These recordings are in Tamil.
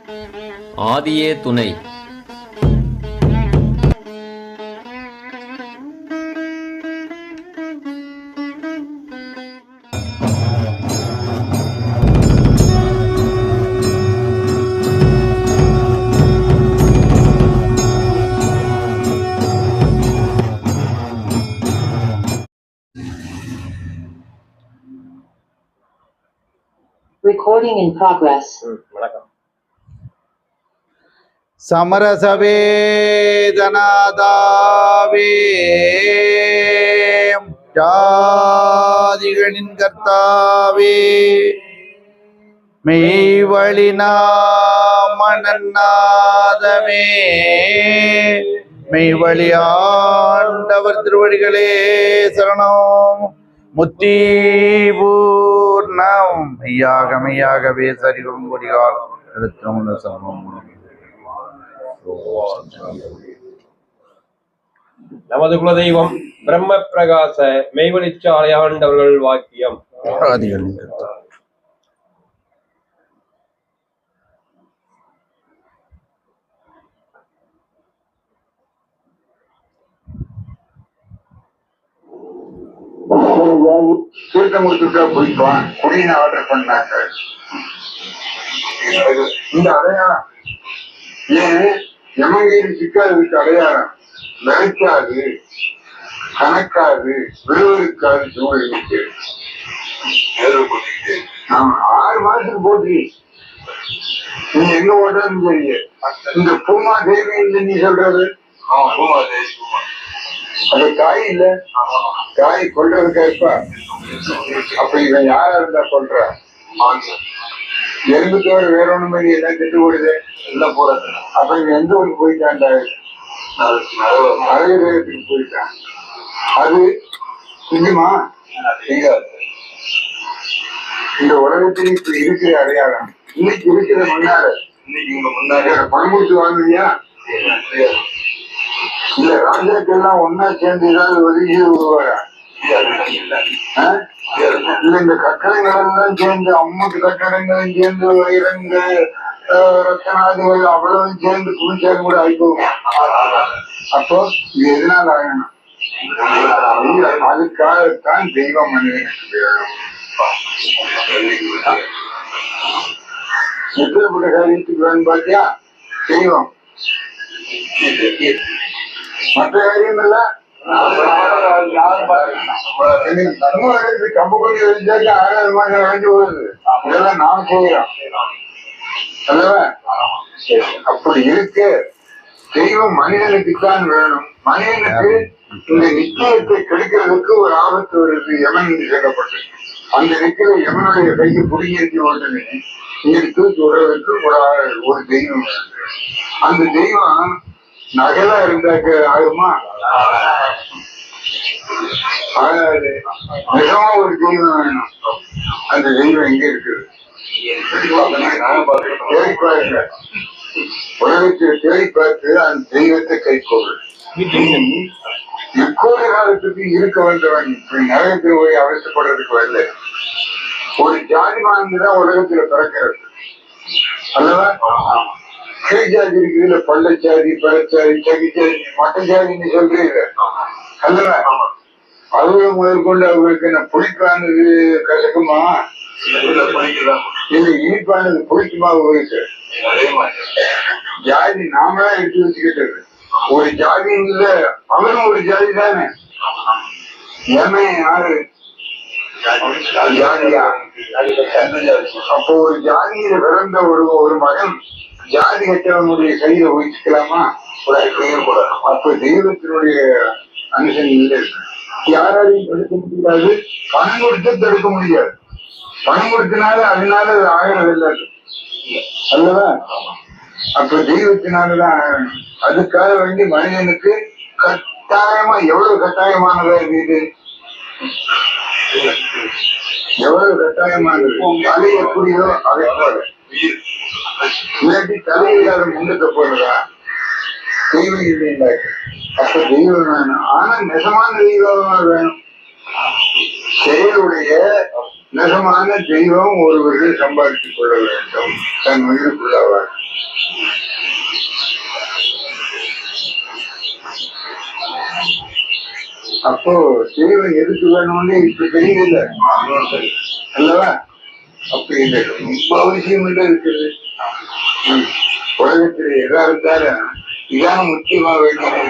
ஆதியே துணை. Recording in progress. வணக்கம். சமரசவேதனாதாவே ஜாதிகளின் கர்த்தாவே மெய்வழிநாமனநாதமே மெய்வழி ஆண்டவர் திருவடிகளே சரணம். முத்தி பூர்ணம் மெய்யாக மெய்யாகவே சரிகும் கொடிகால் எடுத்துள்ள சரணம். நமது குலதெய்வம் பிரம்ம பிரகாச மெய்வழிச்சாலை ஆண்டவர்கள் வாக்கியம். தீர்த்தமுத்துக்கா போயிட்டுவான் குடியின ஆர்டர் பண்ணாங்க. இந்த அடையாளம் ஏன் எமங்கேரி சிக்காததுக்கு அடையாளம் நினைக்காது, கணக்காது, விறுவிறுக்காது சூழ்நிலைக்கு 6 மாசத்துக்கு போட்டு நீ எங்க ஓட்டான்னு தெரிய. இந்த பூமா தேவி நீ சொல்றது அது காய் இல்ல, காய் கொள்றதுக்கா இருப்பா. அப்ப இவன் யாரா இருந்தா கொள்ற? எறும்பு தவிர வேற ஒண்ணுமே எல்லாம் கெட்டு போடுது எல்லாம் போறது. அப்ப இவன் எந்த ஊருக்கு போயிட்டான்டா? அழகத்துக்கு போயிட்டான். அது செஞ்சுமா இந்த உலகத்தில் இப்ப இருக்கிற அடையாளம் இன்னைக்கு இருக்கிற முன்னால. இன்னைக்கு இங்க முன்னாடி பணம் கொடுத்து வாங்குவியா? இல்ல ராஜாக்கெல்லாம் ஒன்னா சேர்ந்து ஏதாவது ஒதுக்கி உருவாரா? இல்ல இந்த கட்டடங்கள் எல்லாம் சேர்ந்து அம்மட்டு கட்டடங்களும் சேர்ந்து வைரங்கள் ரத்தனாதிகள் அவ்வளவு சேர்ந்து குளிச்சாலும் கூட ஆயிப்போகும். அப்போ இது எதனால ஆகணும்? அதுக்காகத்தான் தெய்வம் மனிதனுக்கு வேணும். எப்படிப்பட்ட காரியத்துக்கு வேணும் பாத்தியா? தெய்வம். மற்ற காரியங்கள்ல கம்பு கொண்டு வச்சாச்சு 6 மாசம் விளைஞ்சு போகுது. இதெல்லாம் நான் போகிறோம் அல்லவா? அப்படி இருக்கு. தெய்வம் மனிதனுக்குத்தான் வேணும். மனிதனுக்கு இந்த நிச்சயத்தை கெடுக்கிறதுக்கு ஒரு ஆபத்து வருது. யமன் சொல்லப்பட்டது. அந்த நிக்கிற யமனுடைய கையை புடிங்கி ஓட்டுமே நீ தூக்கி விடுறதுக்கு ஒரு தெய்வம் வேணும். அந்த தெய்வம் நகலா இருந்தாக்க ஆகுமா? ஆகாது. நிஜமா ஒரு தெய்வம் வேணும். அந்த தெய்வம் எங்க இருக்குது? தேடி பாருங்க. உலகத்தில் தேடி பார்த்து அந்த தெய்வத்தை கைக்கொள். எப்போது காலத்துக்கு இருக்க வந்தவன் இப்படி நரகத்தில் போய் அவசப்படுறதுக்கு வரல. ஒரு ஜாதி வாழ்ந்துதான் உலகத்துல பிறக்கிறது அல்லவா? கீழ் ஜாதி இருக்குது, இல்ல பள்ளச்சாதி, பழச்சாதி, சகிச்சாதி, மட்ட ஜாதின்னு சொல்றீங்க அல்லவா? அவங்க முதற்கொண்டு அவங்களுக்கு என்ன புளிப்பானது கசக்குமா? இது இனிப்பானது புளிக்குமா? அவங்களுக்கு ஜாதி நாமதான் எடுத்து வச்சுக்கிட்டது. ஒரு ஜாதி இல்ல, அவரும் ஒரு ஜாதி தானே. ஏமே யாரு ஜாதியா? அப்போ ஒரு ஜாதியில பிறந்த ஒரு மகன் ஜாதி கட்டவனுடைய கையில வச்சுக்கலாமா? அப்ப தெய்வத்தினுடைய அனுசன் இல்லை. யாராலையும் தடுக்க முடியாது. பணம் கொடுத்து தடுக்க முடியாது. பணம் கொடுத்தனால அதனால ஆகிறது அல்லவா? அப்ப தெய்வத்தினாலதான் ஆகணும். அதுக்காக வேண்டி மனிதனுக்கு கட்டாயமா எவ்வளவு கட்டாயமானதா இருக்குது? எவ்வளவு கட்டாயமானது? தலை எப்படியோ அதை போல. இல்லாட்டி தலையில்லாத முன்னுக்கு போடுறா தெய்வம் இல்லைங்களா? அப்ப தெய்வம் வேணும். ஆனா நெசமான தெய்வமா வேணும். செயலுடைய நெசமான தெய்வம் ஒருவர்கள் சம்பாதித்துக் கொள்ள வேண்டும். தன் உயிருக்குள்ளவர் அப்போ தெய்வம் எதுக்கு வேணும்னு இப்ப தெரியல அல்லவா? அப்படி இல்லை, ரொம்ப அவசியம் இல்லை இருக்குது. உலகத்தில் எதா இருந்தாலும் இதான முக்கியமா வேண்டியது.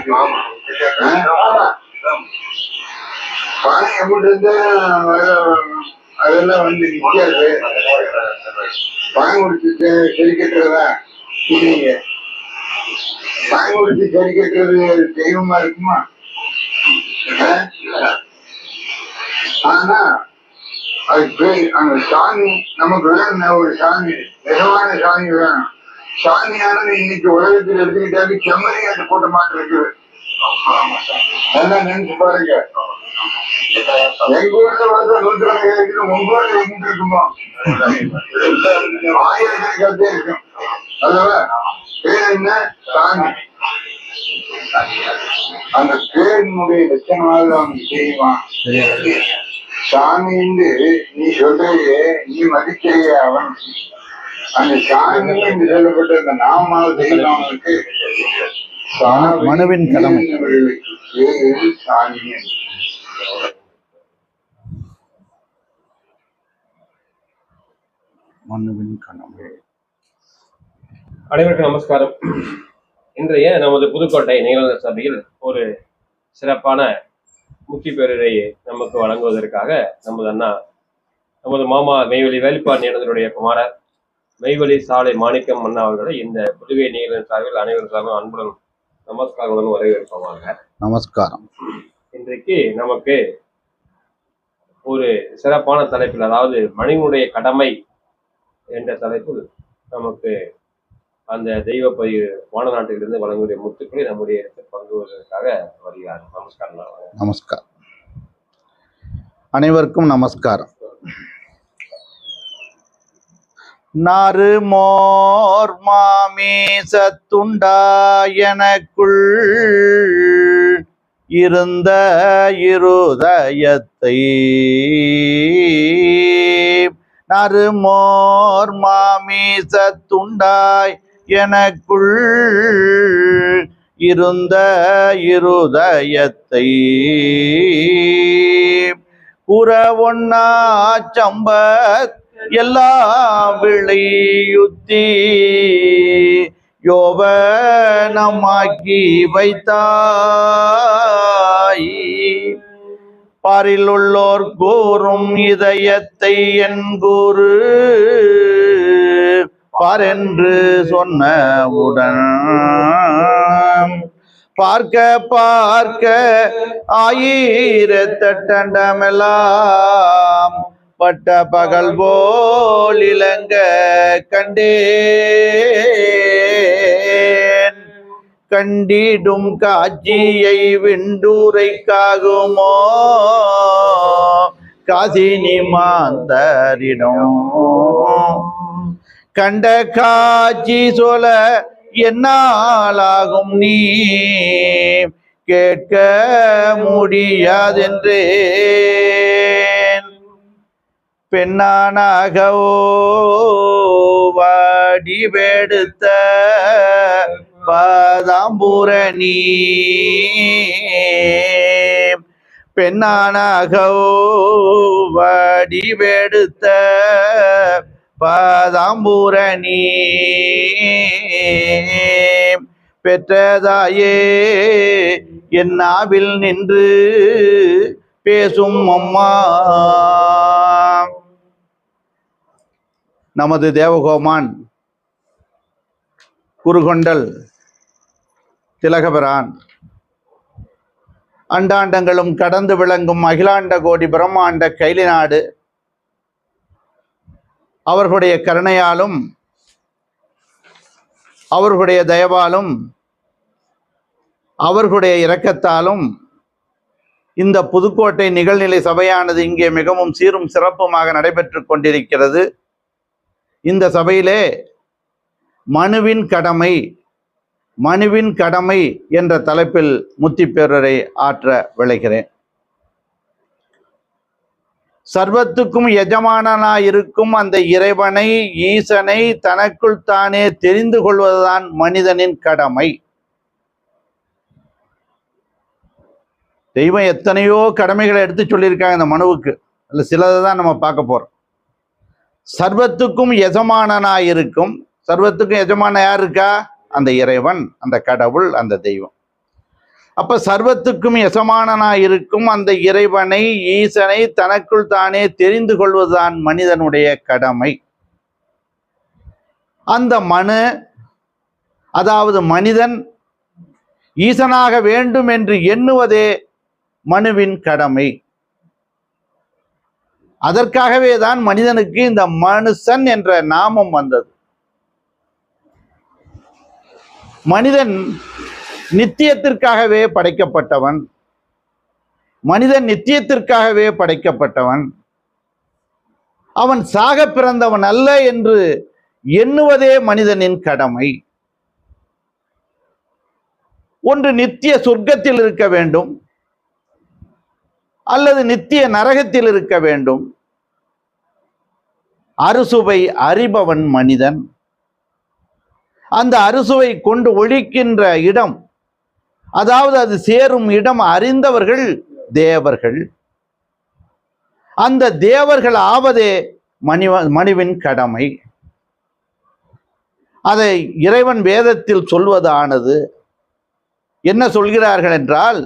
பணம் எப்படி இருந்தா அதெல்லாம் வந்து நிக்காது. பணம் கொடுத்து சரி கட்டுறதா இல்லைங்க. பணம் கொடுத்து சரி கட்டுறது தெய்வமா இருக்குமா? ஆனா அது பேர் அந்த சாமி நமக்கு வேணும். ஒரு சாமி, நிஜமான சாமி வேணும். சாமியானது இன்னைக்கு உலகத்தில் எடுத்துக்கிட்டாலே செம்மறி அந்த கூட்டமாட்டு இருக்குது. நல்லா நினைச்சு பாருங்க. எங்க ஊர்ல வந்து 100 இருக்குது, உங்க ஊர்ல எங்கிட்டு இருக்குமோ? ஆயிரக்கணக்காக இருக்கும். அதுவா பேர் என்ன? சாமி. அந்த பேரினுடைய லட்சணமாக அவனுக்கு தெரியுமா? சாமி என்று நீ சொல்றையே, நீ மதிக்கிறையே அவன். அந்த சாமி என்று சொல்லப்பட்ட அந்த நாமாவது தெய்வம் அவனுக்கு மனுவின் கடமை. பேரு சாமி. மனுவின் கடமை. அனைவருக்கும் நமஸ்காரம். இன்றைய நமது புதுக்கோட்டை நிகழ்வு சபையில் ஒரு சிறப்பான முத்தி பேரரை நமக்கு வழங்குவதற்காக நமது அண்ணா, நமது மாமா மெய்வெளி வேலுப்பாண்டி அண்ணனுடைய குமாரர் மெய்வெளி சாலை மாணிக்கம் அண்ணா அவர்களை இந்த புதுகை நிகழ்வு சார்பில் அனைவருக்காக அன்புடன் நமஸ்காரங்களுடன் வரவேற்போமாக. நமஸ்காரம். இன்றைக்கு நமக்கு ஒரு சிறப்பான தலைப்பில், அதாவது மனிதனுடைய கடமை என்ற தலைப்பில் நமக்கு அந்த தெய்வ பதிவு வானநாட்டிலிருந்து வழங்கக்கூடிய முத்துக்களை நம்முடைய பங்குவதற்காக வருகிறார். நமஸ்காரம். நமஸ்காரம். அனைவருக்கும் நமஸ்காரம். நாறு மோர் மாமீசத்துண்டா எனக்குள் இருந்த இருதயத்தை நறுமோர் மாமீசத்துண்டாய் எனக்குள் இருந்த இருதயத்தை புறவொன்னா சம்பத் எல்லாம் விளையுத்தி யோவனமாக்கி வைத்தாய் பாரில் உள்ளோர் கூறும் இதயத்தை என் கூறு பாரென்று சொன்னவுடன் பார்க்க பார்க்க ஆயிரத்தண்டமெல்லாம் பட்ட பகல் போல் இலங்க கண்டேன் கண்டிடும் காட்சியை விண்டூரைக்காகுமோ காசினி மாந்தரிடம் கண்ட காட்சி சொல்ல என்னாலாகும் நீ கேட்க முடியாதென்றேன் பெண்ணானாகவோ வடிவெடுத்த பதாம்பூரணி பெண்ணானாகவோ வடிவெடுத்த பதாம்பூரணி பெற்றதாயே என் நாவில் நின்று பேசும் அம்மா. நமது தேவகோமான் குருகொண்டல் திலகபிரான் அண்டாண்டங்களும் கடந்து விளங்கும் அகிலாண்ட கோடி பிரம்மாண்ட கைலி நாடு அவர்களுடைய கருணையாலும் அவர்களுடைய தயவாலும் அவர்களுடைய இரக்கத்தாலும் இந்த புதுக்கோட்டை நிகழ்நிலை சபையானது இங்கே மிகவும் சீரும் சிறப்புமாக நடைபெற்று கொண்டிருக்கிறது. இந்த சபையிலே மனுவின் கடமை மனுவின் கடமை என்ற தலைப்பில் முத்தி பேரரை ஆற்ற விளைகிறேன். சர்வத்துக்கும் எஜமானனாயிருக்கும் அந்த இறைவனை, ஈசனை தனக்குள் தானே தெரிந்து கொள்வதுதான் மனிதனின் கடமை. தெய்வம் எத்தனையோ கடமைகளை எடுத்து சொல்லியிருக்காங்க இந்த மனுவுக்கு. அதில் சிலதை தான் நம்ம பார்க்க போறோம். சர்வத்துக்கும் எஜமானனாயிருக்கும், சர்வத்துக்கும் எஜமான யார் இருக்கா? அந்த இறைவன், அந்த கடவுள், அந்த தெய்வம். அப்ப சர்வத்துக்கும் எஜமானனாயிருக்கும் அந்த இறைவனை, ஈசனை தனக்குள் தானே தெரிந்து கொள்வதுதான் மனிதனுடைய கடமை. அந்த மனு, அதாவது மனிதன் ஈசனாக வேண்டும் என்று எண்ணுவதே மனுவின் கடமை. அதற்காகவே தான் மனிதனுக்கு இந்த மனுஷன் என்ற நாமம் வந்தது. மனிதன் நித்தியத்திற்காகவே படைக்கப்பட்டவன். மனிதன் நித்தியத்திற்காகவே படைக்கப்பட்டவன். அவன் சாக பிறந்தவன் அல்ல என்று எண்ணுவதே மனிதனின் கடமை. ஒன்று நித்திய சொர்க்கத்தில் இருக்க வேண்டும், அல்லது நித்திய நரகத்தில் இருக்க வேண்டும். அறுசுவை அறிபவன் மனிதன். அந்த அறுசுவை கொண்டு ஒழிக்கின்ற இடம், அதாவது அது சேரும் இடம் அறிந்தவர்கள் தேவர்கள். அந்த தேவர்கள் ஆவதே மனுவின் கடமை. அதை இறைவன் வேதத்தில் சொல்வதானது. என்ன சொல்கிறார்கள் என்றால்,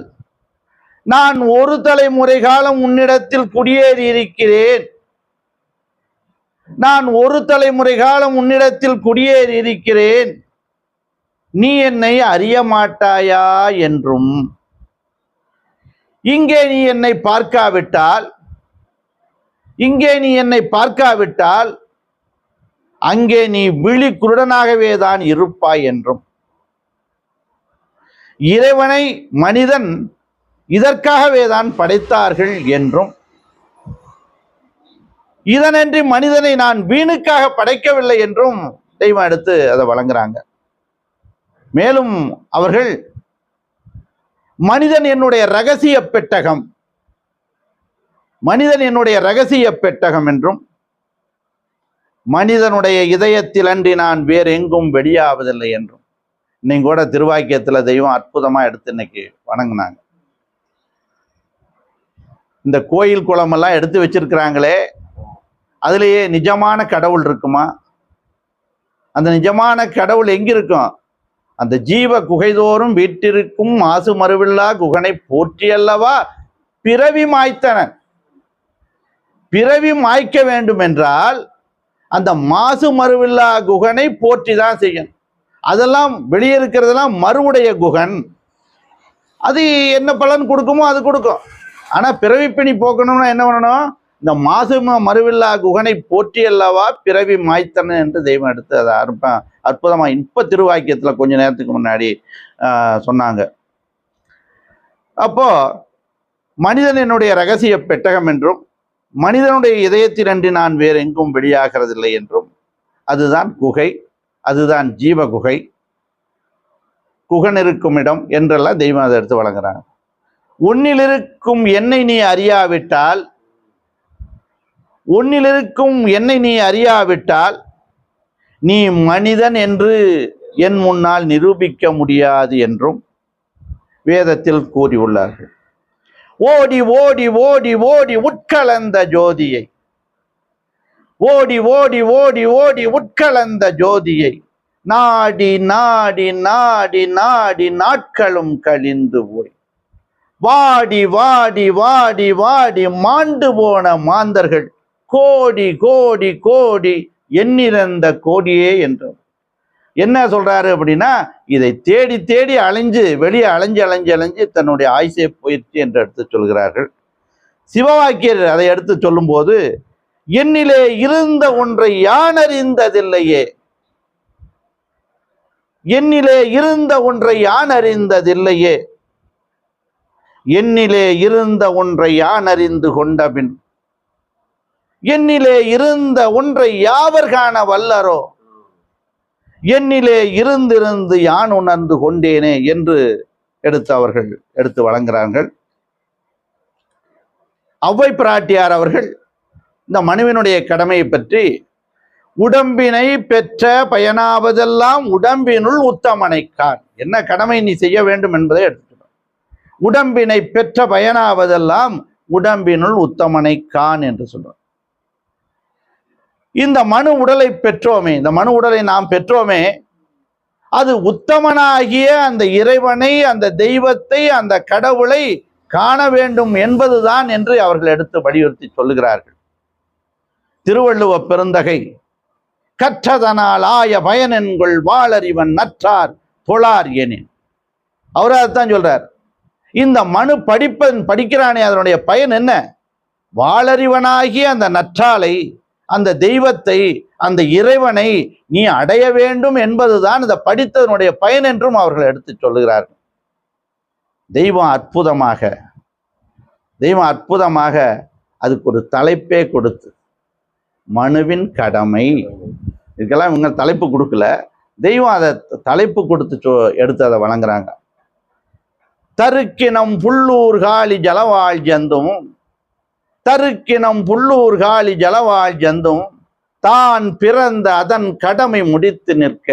நான் ஒரு தலைமுறை காலம் உன்னிடத்தில் குடியேறி இருக்கிறேன், நான் ஒரு தலைமுறை காலம் உன்னிடத்தில் குடியேறி இருக்கிறேன், நீ என்னை அறிய மாட்டாயா என்றும், இங்கே நீ என்னை பார்க்காவிட்டால், இங்கே நீ என்னை பார்க்காவிட்டால் அங்கே நீ விழி குருடனாகவே தான் இருப்பாய் என்றும். இறைவனை மனிதன் இதற்காகவே தான் படைத்தார்கள் என்றும், இதனின்றி மனிதனை நான் வீணுக்காக படைக்கவில்லை என்றும் தெய்வம் எடுத்து அதை வழங்குறாங்க. மேலும் அவர்கள் மனிதன் என்னுடைய ரகசிய பெட்டகம், மனிதன் என்னுடைய ரகசிய பெட்டகம் என்றும், மனிதனுடைய இதயத்தில் அன்றி நான் வேறு எங்கும் வெளியாவதில்லை என்றும். இன்னைக்கு கூட திருவாக்கியத்துல தெய்வம் அற்புதமா எடுத்து இன்னைக்கு வணங்கினாங்க. இந்த கோயில் குளமெல்லாம் எடுத்து வச்சிருக்கிறாங்களே, அதுலேயே நிஜமான கடவுள் இருக்குமா? அந்த நிஜமான கடவுள் எங்க இருக்கும்? அந்த ஜீவ குகைதோறும் வீட்டிற்கும் மாசு மறுவில்லா குகனை போற்றி அல்லவா பிறவி மாய்த்தனன். பிறவி மாய்க்க வேண்டும் என்றால் அந்த மாசு மறுவில்லா குகனை போற்றி தான் செய்யணும். அதெல்லாம் வெளியே இருக்கிறதெல்லாம் மறுவுடைய குகன். அது என்ன பலன் கொடுக்குமோ அது கொடுக்கும். ஆனா பிறவிப்பிணி போக்கணும்னா என்ன பண்ணணும்? இந்த மாசு மறுவில்லா குகனை போற்றி அல்லவா பிறவி மாய்த்தனன் என்று தெய்வம் எடுத்து அதை அற்புதமா இப்ப திருவாக்கியத்துல கொஞ்ச நேரத்துக்கு முன்னாடி சொன்னாங்க. அப்போ மனிதன் என்னுடைய ரகசிய பெட்டகம் என்றும், மனிதனுடைய இதயத்தினன்றி நான் வேறு எங்கும் வெளியாகிறதில்லை என்றும், அதுதான் குகை, அதுதான் ஜீவ குகை, குகன் இருக்கும் இடம் என்றெல்லாம் தெய்வம் அதை எடுத்து வழங்குறாங்க. உன்னில் இருக்கும் என்னை நீ அறியாவிட்டால், உன்னில் இருக்கும் என்னை நீ அறியாவிட்டால் நீ மனிதன் என்று என் முன்னால் நிரூபிக்க முடியாது என்றும் வேதத்தில் கூறியுள்ளார்கள். ஓடி ஓடி ஓடி ஓடி உட்கலந்த ஜோதியை, ஓடி ஓடி ஓடி ஓடி உட்கலந்த ஜோதியை நாடி நாடி நாடி நாடி நாட்களும் கழிந்து போய் வாடி வாடி வாடி வாடி மாண்டு போன மாந்தர்கள் கோடி கோடி கோடி எண்ணிறந்த கோடியே என்றார். என்ன சொல்றாரு அப்படின்னா, இதை தேடி தேடி அலைஞ்சு வெளியே அலைஞ்சு அலைஞ்சு அலைஞ்சு தன்னுடைய ஆயுசே போயிடுச்சு என்று எடுத்து சொல்கிறார்கள். சிவவாக்கியர் அதை எடுத்து சொல்லும் போது, என்னிலே இருந்த ஒன்றை யான் அறிந்ததில்லையே, என்னிலே இருந்த ஒன்றை யான் அறிந்ததில்லையே, என்னிலே இருந்த ஒன்றை யான் அறிந்து கொண்ட பின் என்னிலே இருந்த ஒன்றை யாவர் காண வல்லரோ, என்னிலே இருந்திருந்து யான் உணர்ந்து கொண்டேனே என்று அவர்கள் எடுத்து வழங்குகிறார்கள். ஔவை பிராட்டியார் அவர்கள் இந்த மனுவினுடைய கடமையை பற்றி, உடம்பினை பெற்ற பயனாவதெல்லாம் உடம்பினுள் உத்தமனை காண். என்ன கடமை நீ செய்ய வேண்டும் என்பதை எடுத்துக்கணும். உடம்பினை பெற்ற பயனாவதெல்லாம் உடம்பினுள் உத்தமனை காண் என்று சொல்றோம். இந்த மனு உடலை பெற்றோமே, இந்த மனு உடலை நாம் பெற்றோமே, அது உத்தமனாகிய அந்த இறைவனை, அந்த தெய்வத்தை, அந்த கடவுளை காண வேண்டும் என்பதுதான் என்று அவர்கள் எடுத்து வலியுறுத்தி சொல்லுகிறார்கள். திருவள்ளுவ பெருந்தகை கற்றதனால் ஆய பயனென்கொள் வாளறிவன் நற்றார் தொழார் எனின். அவர் அதைத்தான் சொல்றார். இந்த மனு படிக்கிறானே, அதனுடைய பயன் என்ன? வாளறிவனாகிய அந்த நற்றாலை, அந்த தெய்வத்தை, அந்த இறைவனை நீ அடைய வேண்டும் என்பதுதான் இந்த படித்ததனுடைய பயன் என்றும் அவர்கள் எடுத்து சொல்லுகிறார்கள். தெய்வம் அற்புதமாக அதுக்கு ஒரு தலைப்பே கொடுத்து, மனுவின் கடமை, இதுக்கெல்லாம் இவங்க தலைப்பு கொடுக்கல, தெய்வம் அதை தலைப்பு கொடுத்து எடுத்து அதை வழங்குறாங்க. தருக்கினம் புல்லூர் காலி ஜலவாழ் ஜந்தும், தருக்கினம் புல்லூர் காலி ஜலவாழ் ஜந்தும் தான் பிறந்த அதன் கடமை முடித்து நிற்க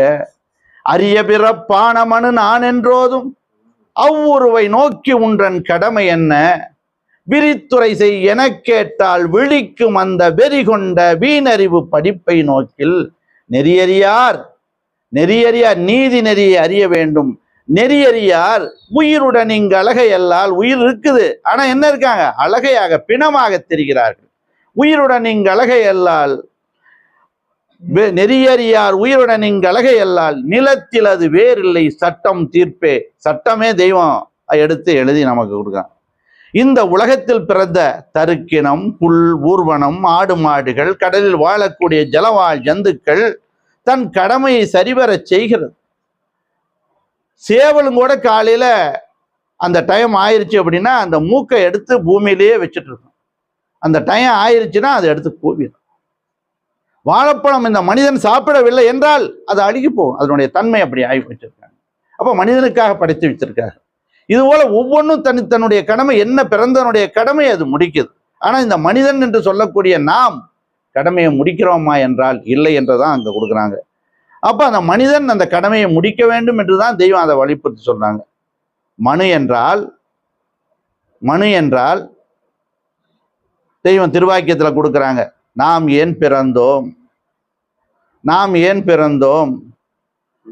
அரிய பிறப்பான மனு நான் என்றோதும் அவ்வுருவை நோக்கி உன்றன் கடமை என்ன விரித்துரை செய் எனக் கேட்டால் விழிக்கும் அந்த வெறி கொண்ட வீணறிவு படிப்பை நோக்கில் நெறியறியார் நீதி நெறியை அறிய வேண்டும். நெறியறியார் உயிருடன் இங்கு அழகை அல்லால், உயிர் இருக்குது ஆனா என்ன இருக்காங்க? அழகையாக பிணமாக தெரிகிறார்கள். உயிருடன் இங்கு அழகை அல்லால் நெறியறியார் உயிருடன் இங்கு அழகை அல்லால் நிலத்தில் அது வேறில்லை சட்டம் தீர்ப்பே. சட்டமே தெய்வம் எடுத்து எழுதி நமக்கு கொடுக்கான். இந்த உலகத்தில் பிறந்த தருக்கினம், புல், ஊர்வனம், ஆடு மாடுகள், கடலில் வாழக்கூடிய ஜலவாழ் ஜந்துக்கள் தன் கடமையை சரிவரச் செய்கிறது. சேவலும் கூட காலையில அந்த டைம் ஆயிருச்சு அப்படின்னா அந்த மூக்கை எடுத்து பூமியிலேயே வச்சுட்டு இருக்கும். அந்த டைம் ஆயிருச்சுன்னா அதை எடுத்து கூவிடும். வாழைப்பழம் இந்த மனிதன் சாப்பிடவில்லை என்றால் அது அழுகி போகும். அதனுடைய தன்மை அப்படி ஆகி வச்சிருக்காங்க. அப்போ மனிதனுக்காக படைத்து வச்சிருக்காங்க. இதுபோல ஒவ்வொன்றும் தன்னுடைய கடமை என்ன, பிறந்தனுடைய கடமை அது முடிக்குது. ஆனா இந்த மனிதன் என்று சொல்லக்கூடிய நாம் கடமையை முடிக்கிறோமா என்றால் இல்லை என்றுதான் அங்க கொடுக்குறாங்க. அப்ப அந்த மனிதன் அந்த கடமையை முடிக்க வேண்டும் என்றுதான் தெய்வம் அதை வலியுறுத்தி சொல்றாங்க. மனு என்றால் தெய்வம் திருவாக்கியத்துல கொடுக்குறாங்க. நாம் ஏன் பிறந்தோம்,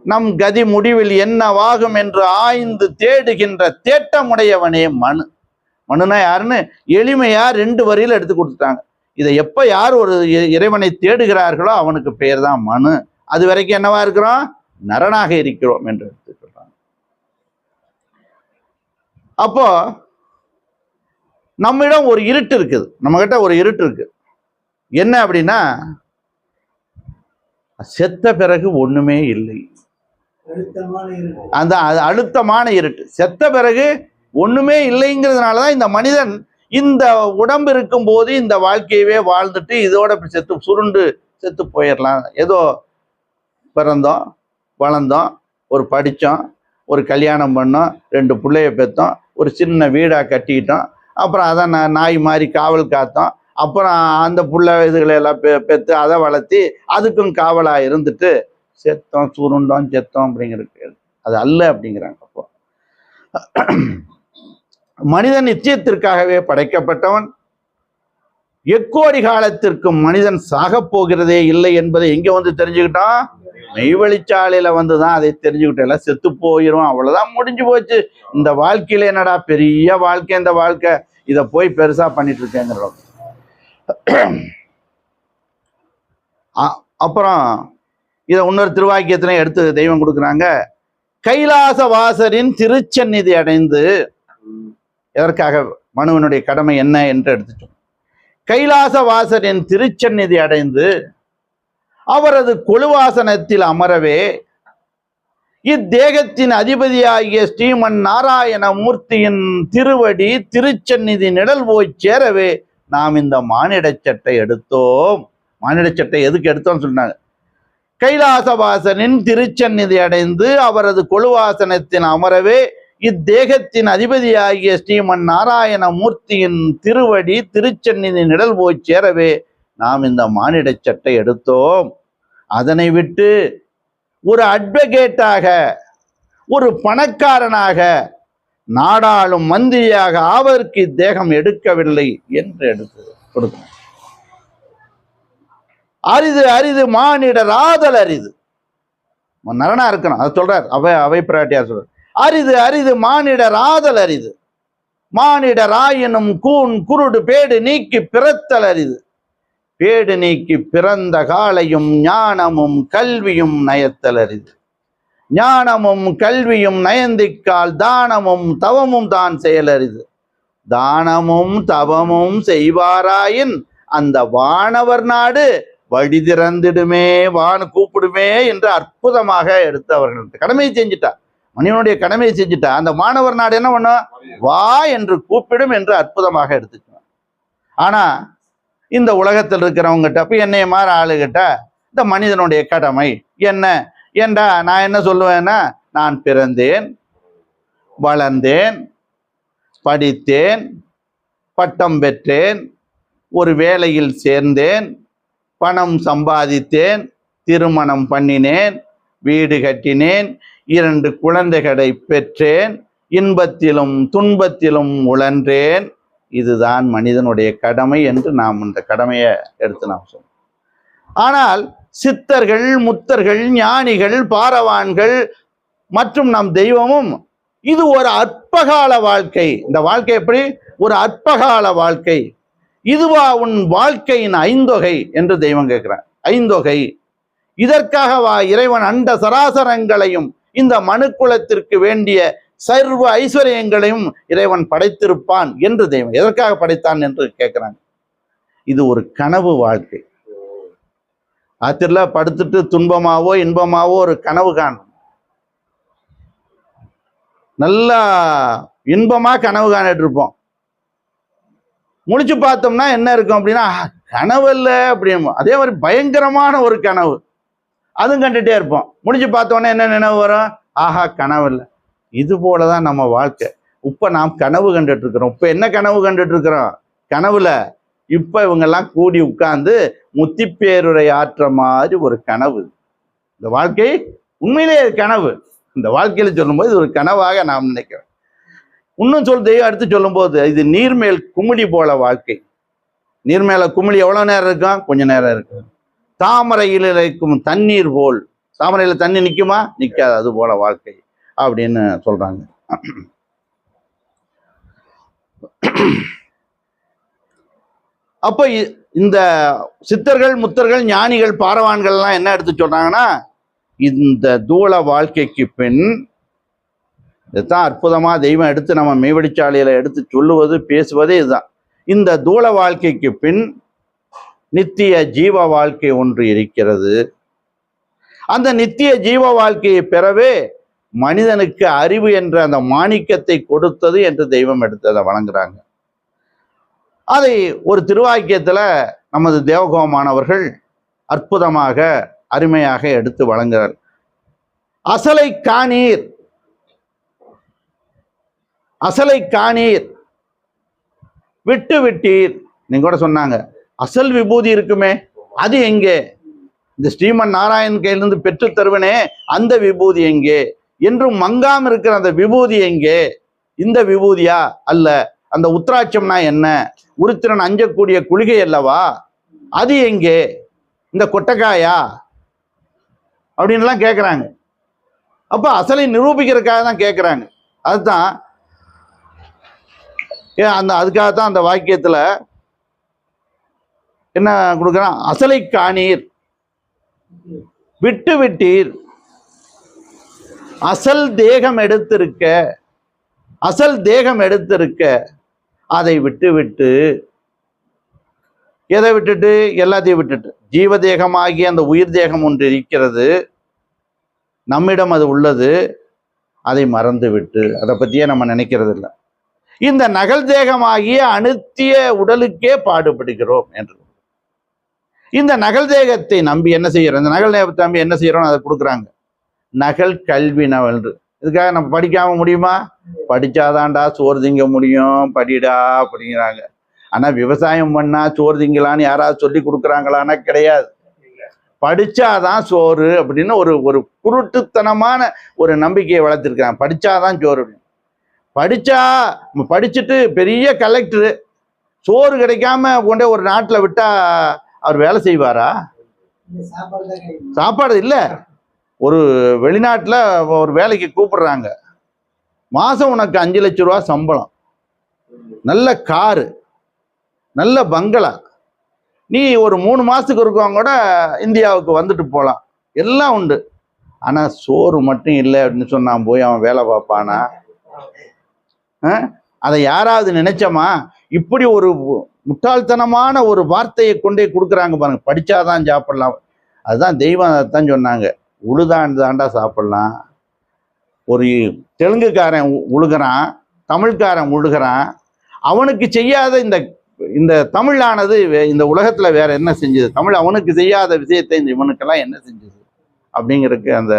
நம் கதி முடிவில் என்னவாகும் என்று ஆய்ந்து தேடுகின்ற தேட்டமுடையவனே மனு. மனுனா யாருன்னு எளிமையா 2 வரியில எடுத்து கொடுத்துட்டாங்க. இதை எப்ப யார் ஒரு இறைவனை தேடுகிறார்களோ அவனுக்கு பெயர் தான் மனு. அது வரைக்கும் என்னவா இருக்கிறோம்? நரனாக இருக்கிறோம் என்று எடுத்து சொல்றாங்க. அப்போ நம்மிடம் ஒரு இருட்டு இருக்குது, நம்ம கிட்ட ஒரு இருட்டு இருக்கு. என்ன அப்படின்னா, செத்த பிறகு ஒண்ணுமே இல்லை. அந்த அழுத்தமான இருட்டு. செத்த பிறகு ஒண்ணுமே இல்லைங்கிறதுனாலதான் இந்த மனிதன் இந்த உடம்பு இருக்கும் போது இந்த வாழ்க்கையவே வாழ்ந்துட்டு இதோட சுருண்டு செத்து போயிடலாம். ஏதோ பிறந்தோம், வளர்ந்தோம், ஒரு படித்தோம், ஒரு கல்யாணம் பண்ணோம், 2 பிள்ளைய பெற்றோம், ஒரு சின்ன வீடாக கட்டிக்கிட்டோம், அப்புறம் அதை நாய் மாதிரி காவல் காத்தோம், அப்புறம் அந்த புள்ள இதுகளை எல்லாம் பெற்று அதை வளர்த்தி அதுக்கும் காவலாக இருந்துட்டு செத்தோம், சுருண்டோம், செத்தோம் அப்படிங்கிறது அது அல்ல அப்படிங்கிறாங்க. அப்போ மனிதன் நிச்சயத்திற்காகவே படைக்கப்பட்டவன். எக்கோடி காலத்திற்கும் மனிதன் சாக போகிறதே இல்லை என்பதை எங்க வந்து தெரிஞ்சுக்கிட்டோம்? மெய்வழிச்சாலையில வந்துதான் அதை தெரிஞ்சுக்கிட்டோம். எல்லாம் செத்து போயிரும், அவ்வளவுதான், முடிஞ்சு போச்சு. இந்த வாழ்க்கையில என்னடா பெரிய வாழ்க்கை, இந்த வாழ்க்கை, இதை போய் பெருசா பண்ணிட்டு இருக்கேங்கிற. அப்புறம் இதை இன்னொரு திருவாக்கியத்திலையும் எடுத்து தெய்வம் கொடுக்குறாங்க. கைலாச வாசரின் திருச்சந்நிதி அடைந்து, எதற்காக மனுவனுடைய கடமை என்ன என்று எடுத்துட்டோம். கைலாச வாசரின் திருச்சந்நிதி அடைந்து அவரது கொலுவாசனத்தில் அமரவே இத்தேகத்தின் அதிபதியாகிய ஸ்ரீமன் நாராயண மூர்த்தியின் திருவடி திருச்சந்நிதி நிழல் போய் சேரவே நாம் இந்த மானிடச்சட்டை எடுத்தோம். மானிடச்சட்டை எதுக்கு எடுத்தோம்னு சொன்னாங்க. கைலாசவாசனின் திருச்சந்நிதி அடைந்து அவரது கொலுவாசனத்தின் அமரவே இத்தேகத்தின் அதிபதியாகிய ஸ்ரீமன் நாராயண மூர்த்தியின் திருவடி திருச்சந்நிதி நிழல் போய் சேரவே நாம் இந்த மானிட சட்டை எடுத்தோம். அதனை விட்டு ஒரு அட்வொகேட்டாக, ஒரு பணக்காரனாக, நாடாளும் மந்திரியாக ஆவதற்கு தேகம் எடுக்கவில்லை என்று எடுத்து கொடுக்கணும். அரிது அரிது மானிடர் ஆதல் அரிது. நரனா இருக்கணும், அதை சொல்றார் அவை பிராட்டியார் சொல்றார். அரிது அரிது மானிடர் ஆதல் அரிது, மானிடர் ஆயினும் கூன் குருடு பேடு நீக்கி பிறத்தல் அரிது, பேடு நீக்கி பிறந்த காலையும் ஞானமும் கல்வியும் நயத்தல் அரிது, ஞானமும் கல்வியும் நயந்திக்கால் தானமும் தவமும் தான் செயலரிது, தானமும் தவமும் செய்வாராயின் அந்த வானவர் நாடு வழி திறந்திடுமே, வான் கூப்பிடுமே என்று அற்புதமாக எடுத்து அவர்கள் கடமையை செஞ்சுட்டா. மனிதனுடைய கடமையை செஞ்சுட்டா அந்த மாணவர் நாடு என்ன பண்ணும்? வா என்று கூப்பிடும் என்று அற்புதமாக எடுத்துக்கணும். ஆனா இந்த உலகத்தில் இருக்கிறவங்ககிட்ட, அப்ப என்னைய மாதிரி ஆளுகிட்ட இந்த மனிதனுடைய கடமை என்ன என்றா நான் என்ன சொல்லுவேன்னா, நான் பிறந்தேன், வளர்ந்தேன், படித்தேன், பட்டம் பெற்றேன், ஒரு வேலையில் சேர்ந்தேன், பணம் சம்பாதித்தேன், திருமணம் பண்ணினேன், வீடு கட்டினேன், 2 குழந்தைகளை பெற்றேன், இன்பத்திலும் துன்பத்திலும் உழன்றேன். இதுதான் மனிதனுடைய கடமை என்று நாம் இந்த கடமையை எடுத்து நாம் சொல்றோம். ஆனால் சித்தர்கள், முத்தர்கள், ஞானிகள், பாரவான்கள் மற்றும் நம் தெய்வமும் இது ஒரு அற்பகால வாழ்க்கை. இந்த வாழ்க்கை எப்படி? ஒரு அற்பகால வாழ்க்கை. இதுவா உன் வாழ்க்கையின் ஐந்தொகை என்று தெய்வம் கேட்கிறார். ஐந்தொகை. இதற்காகவா இறைவன் அண்ட சராசரங்களையும் இந்த மனுக்குலத்திற்கு வேண்டிய சர்வ ஐஸ்வர்யங்களையும் இறைவன் படைத்திருப்பான் என்று தெய்வம் எதற்காக படைத்தான் என்று கேட்கிறாங்க. இது ஒரு கனவு வாழ்க்கை. ராத்திரில படுத்துட்டு துன்பமாவோ இன்பமாவோ ஒரு கனவு காணும். நல்லா இன்பமா கனவு காணிட்டு இருப்போம். முழிச்சு பார்த்தோம்னா என்ன இருக்கும் அப்படின்னா, கனவு இல்லை அப்படியும். அதே மாதிரி பயங்கரமான ஒரு கனவு அதுவும் கண்டுட்டே இருப்போம். முடிச்சு பார்த்தோன்னே என்ன நினைவு வரும்? ஆஹா, கனவு இல்லை. இது போலதான் நம்ம வாழ்க்கை. இப்ப நாம் கனவு கண்டுட்டு இருக்கிறோம். இப்ப என்ன கனவு கண்டுட்டு இருக்கிறோம்? கனவுல இப்ப இவங்கெல்லாம் கூடி உட்கார்ந்து முத்திப்பேருரை ஆற்ற மாதிரி ஒரு கனவு. இந்த வாழ்க்கை உண்மையிலேயே கனவு. இந்த வாழ்க்கையில சொல்லும்போது இது ஒரு கனவாக நாம் நினைக்கிறோம். இன்னும் தெய்வம் அடுத்து சொல்லும்போது இது நீர்மேல் குமிழி போல வாழ்க்கை. நீர்மேல குமிழி எவ்வளவு நேரம் இருக்கும்? கொஞ்ச நேரம் இருக்கும். தாமரையில் இருக்கும் தண்ணீர் போல். தாமரையில தண்ணி நிக்குமா? நிக்காது. அது போல வாழ்க்கை அப்படின்னு சொல்றாங்க. அப்ப இந்த சித்தர்கள், முத்தர்கள், ஞானிகள், பாரவான்கள் எல்லாம் என்ன எடுத்து சொல்றாங்கன்னா, இந்த தூள வாழ்க்கைக்கு பின் இதுதான் அற்புதமா தெய்வம் எடுத்து நம்ம மெய்வெளிச்சாலையில எடுத்து சொல்லுவது, பேசுவதே இதுதான். இந்த தூள வாழ்க்கைக்கு பின் நித்திய ஜீவ வாழ்க்கை ஒன்று இருக்கிறது. அந்த நித்திய ஜீவ வாழ்க்கையை பெறவே மனிதனுக்கு அறிவு என்ற அந்த மாணிக்கத்தை கொடுத்தது என்று தெய்வம் எடுத்து அதை வழங்குறாங்க. அதை ஒரு திருவாக்கியத்துல நமது தேவகோமானவர்கள் அற்புதமாக அருமையாக எடுத்து வழங்குகிறார். அசலை காணீர், அசலை காணீர், விட்டு விட்டீர். நீங்க கூட சொன்னாங்க, அசல் விபூதி இருக்குமே அது எங்கே? இந்த ஸ்ரீமன் நாராயணன் கையிலிருந்து பெற்று தருவனே அந்த விபூதி எங்கே? என்றும் மங்காம இருக்கிற அந்த விபூதி எங்கே? இந்த விபூதியா? அல்ல. அந்த உத்ராட்சம்னா என்ன? உருத்திரன் அஞ்சக்கூடிய குளிகை அல்லவா? அது எங்கே? இந்த கொட்டக்காயா அப்படின்லாம் கேட்குறாங்க. அப்ப அசலை நிரூபிக்கிறதுக்காக தான் கேட்குறாங்க. அதுதான் அதுக்காகத்தான் அந்த வாக்கியத்துல என்ன கொடுக்குறான்? அசலை காணீர், விட்டு விட்டீர். அசல் தேகம் எடுத்திருக்க, அசல் தேகம் எடுத்திருக்க அதை விட்டு விட்டு, எதை விட்டுட்டு? எல்லாத்தையும் விட்டுட்டு. ஜீவதேகமாகிய அந்த உயிர் தேகம் ஒன்று இருக்கிறது, நம்மிடம் அது உள்ளது, அதை மறந்து விட்டு அதை பற்றியே நம்ம நினைக்கிறது இல்லை. இந்த நகல் தேகமாகிய அனித்திய உடலுக்கே பாடுபடுகிறோம் என்று இந்த நகல் தேகத்தை நம்பி என்ன செய்யறோம்? இந்த நகல் தேகத்தை நம்பி என்ன செய்யறோம்? அதை கொடுக்குறாங்க. நகல் கல்வினவென்று. இதுக்காக நம்ம படிக்காம முடியுமா? படிச்சாதான்டா சோறு திங்க முடியும், படிடா அப்படிங்கிறாங்க. ஆனா விவசாயம் பண்ணா சோறு திங்கலான்னு யாராவது சொல்லி கொடுக்குறாங்களான்னா கிடையாது. படிச்சாதான் சோறு அப்படின்னு ஒரு ஒரு குருட்டுத்தனமான ஒரு நம்பிக்கையை வளர்த்துருக்காங்க. படிச்சாதான் சோறு அப்படின்னு. படிச்சுட்டு பெரிய கலெக்டரு சோறு கிடைக்காம கொண்டே ஒரு நாட்டில் விட்டா அவர் வேலை செய்வாரா? சாப்பாடு இல்லை. ஒரு வெளிநாட்டில் ஒரு வேலைக்கு கூப்பிடுறாங்க, மாசம் உனக்கு 5 லட்சம் ரூபா சம்பளம், நல்ல காரு, நல்ல பங்களா, நீ ஒரு 3 மாசத்துக்கு இருக்கவங்க கூட இந்தியாவுக்கு வந்துட்டு போகலாம், எல்லாம் உண்டு. ஆனா சோறு மட்டும் இல்லை அப்படின்னு சொன்னா போய் அவன் வேலை பார்ப்பானா? அதை யாராவது நினைச்சோமா? இப்படி ஒரு முட்டாள்தனமான ஒரு வார்த்தையை கொண்டே கொடுக்குறாங்க பாருங்க. படிச்சாதான் சாப்பிடலாம். அதுதான் தெய்வம் அதைத்தான் சொன்னாங்க, உழுதான் தாண்டா சாப்பிடலாம். ஒரு தெலுங்குக்காரன் உழுகிறான், தமிழ்காரன் உழுகிறான், அவனுக்கு செய்யாத இந்த தமிழானது இந்த உலகத்துல வேற என்ன செஞ்சது? தமிழ் அவனுக்கு செய்யாத விஷயத்தை இந்த இவனுக்கெல்லாம் என்ன செஞ்சது அப்படிங்கிறதுக்கு அந்த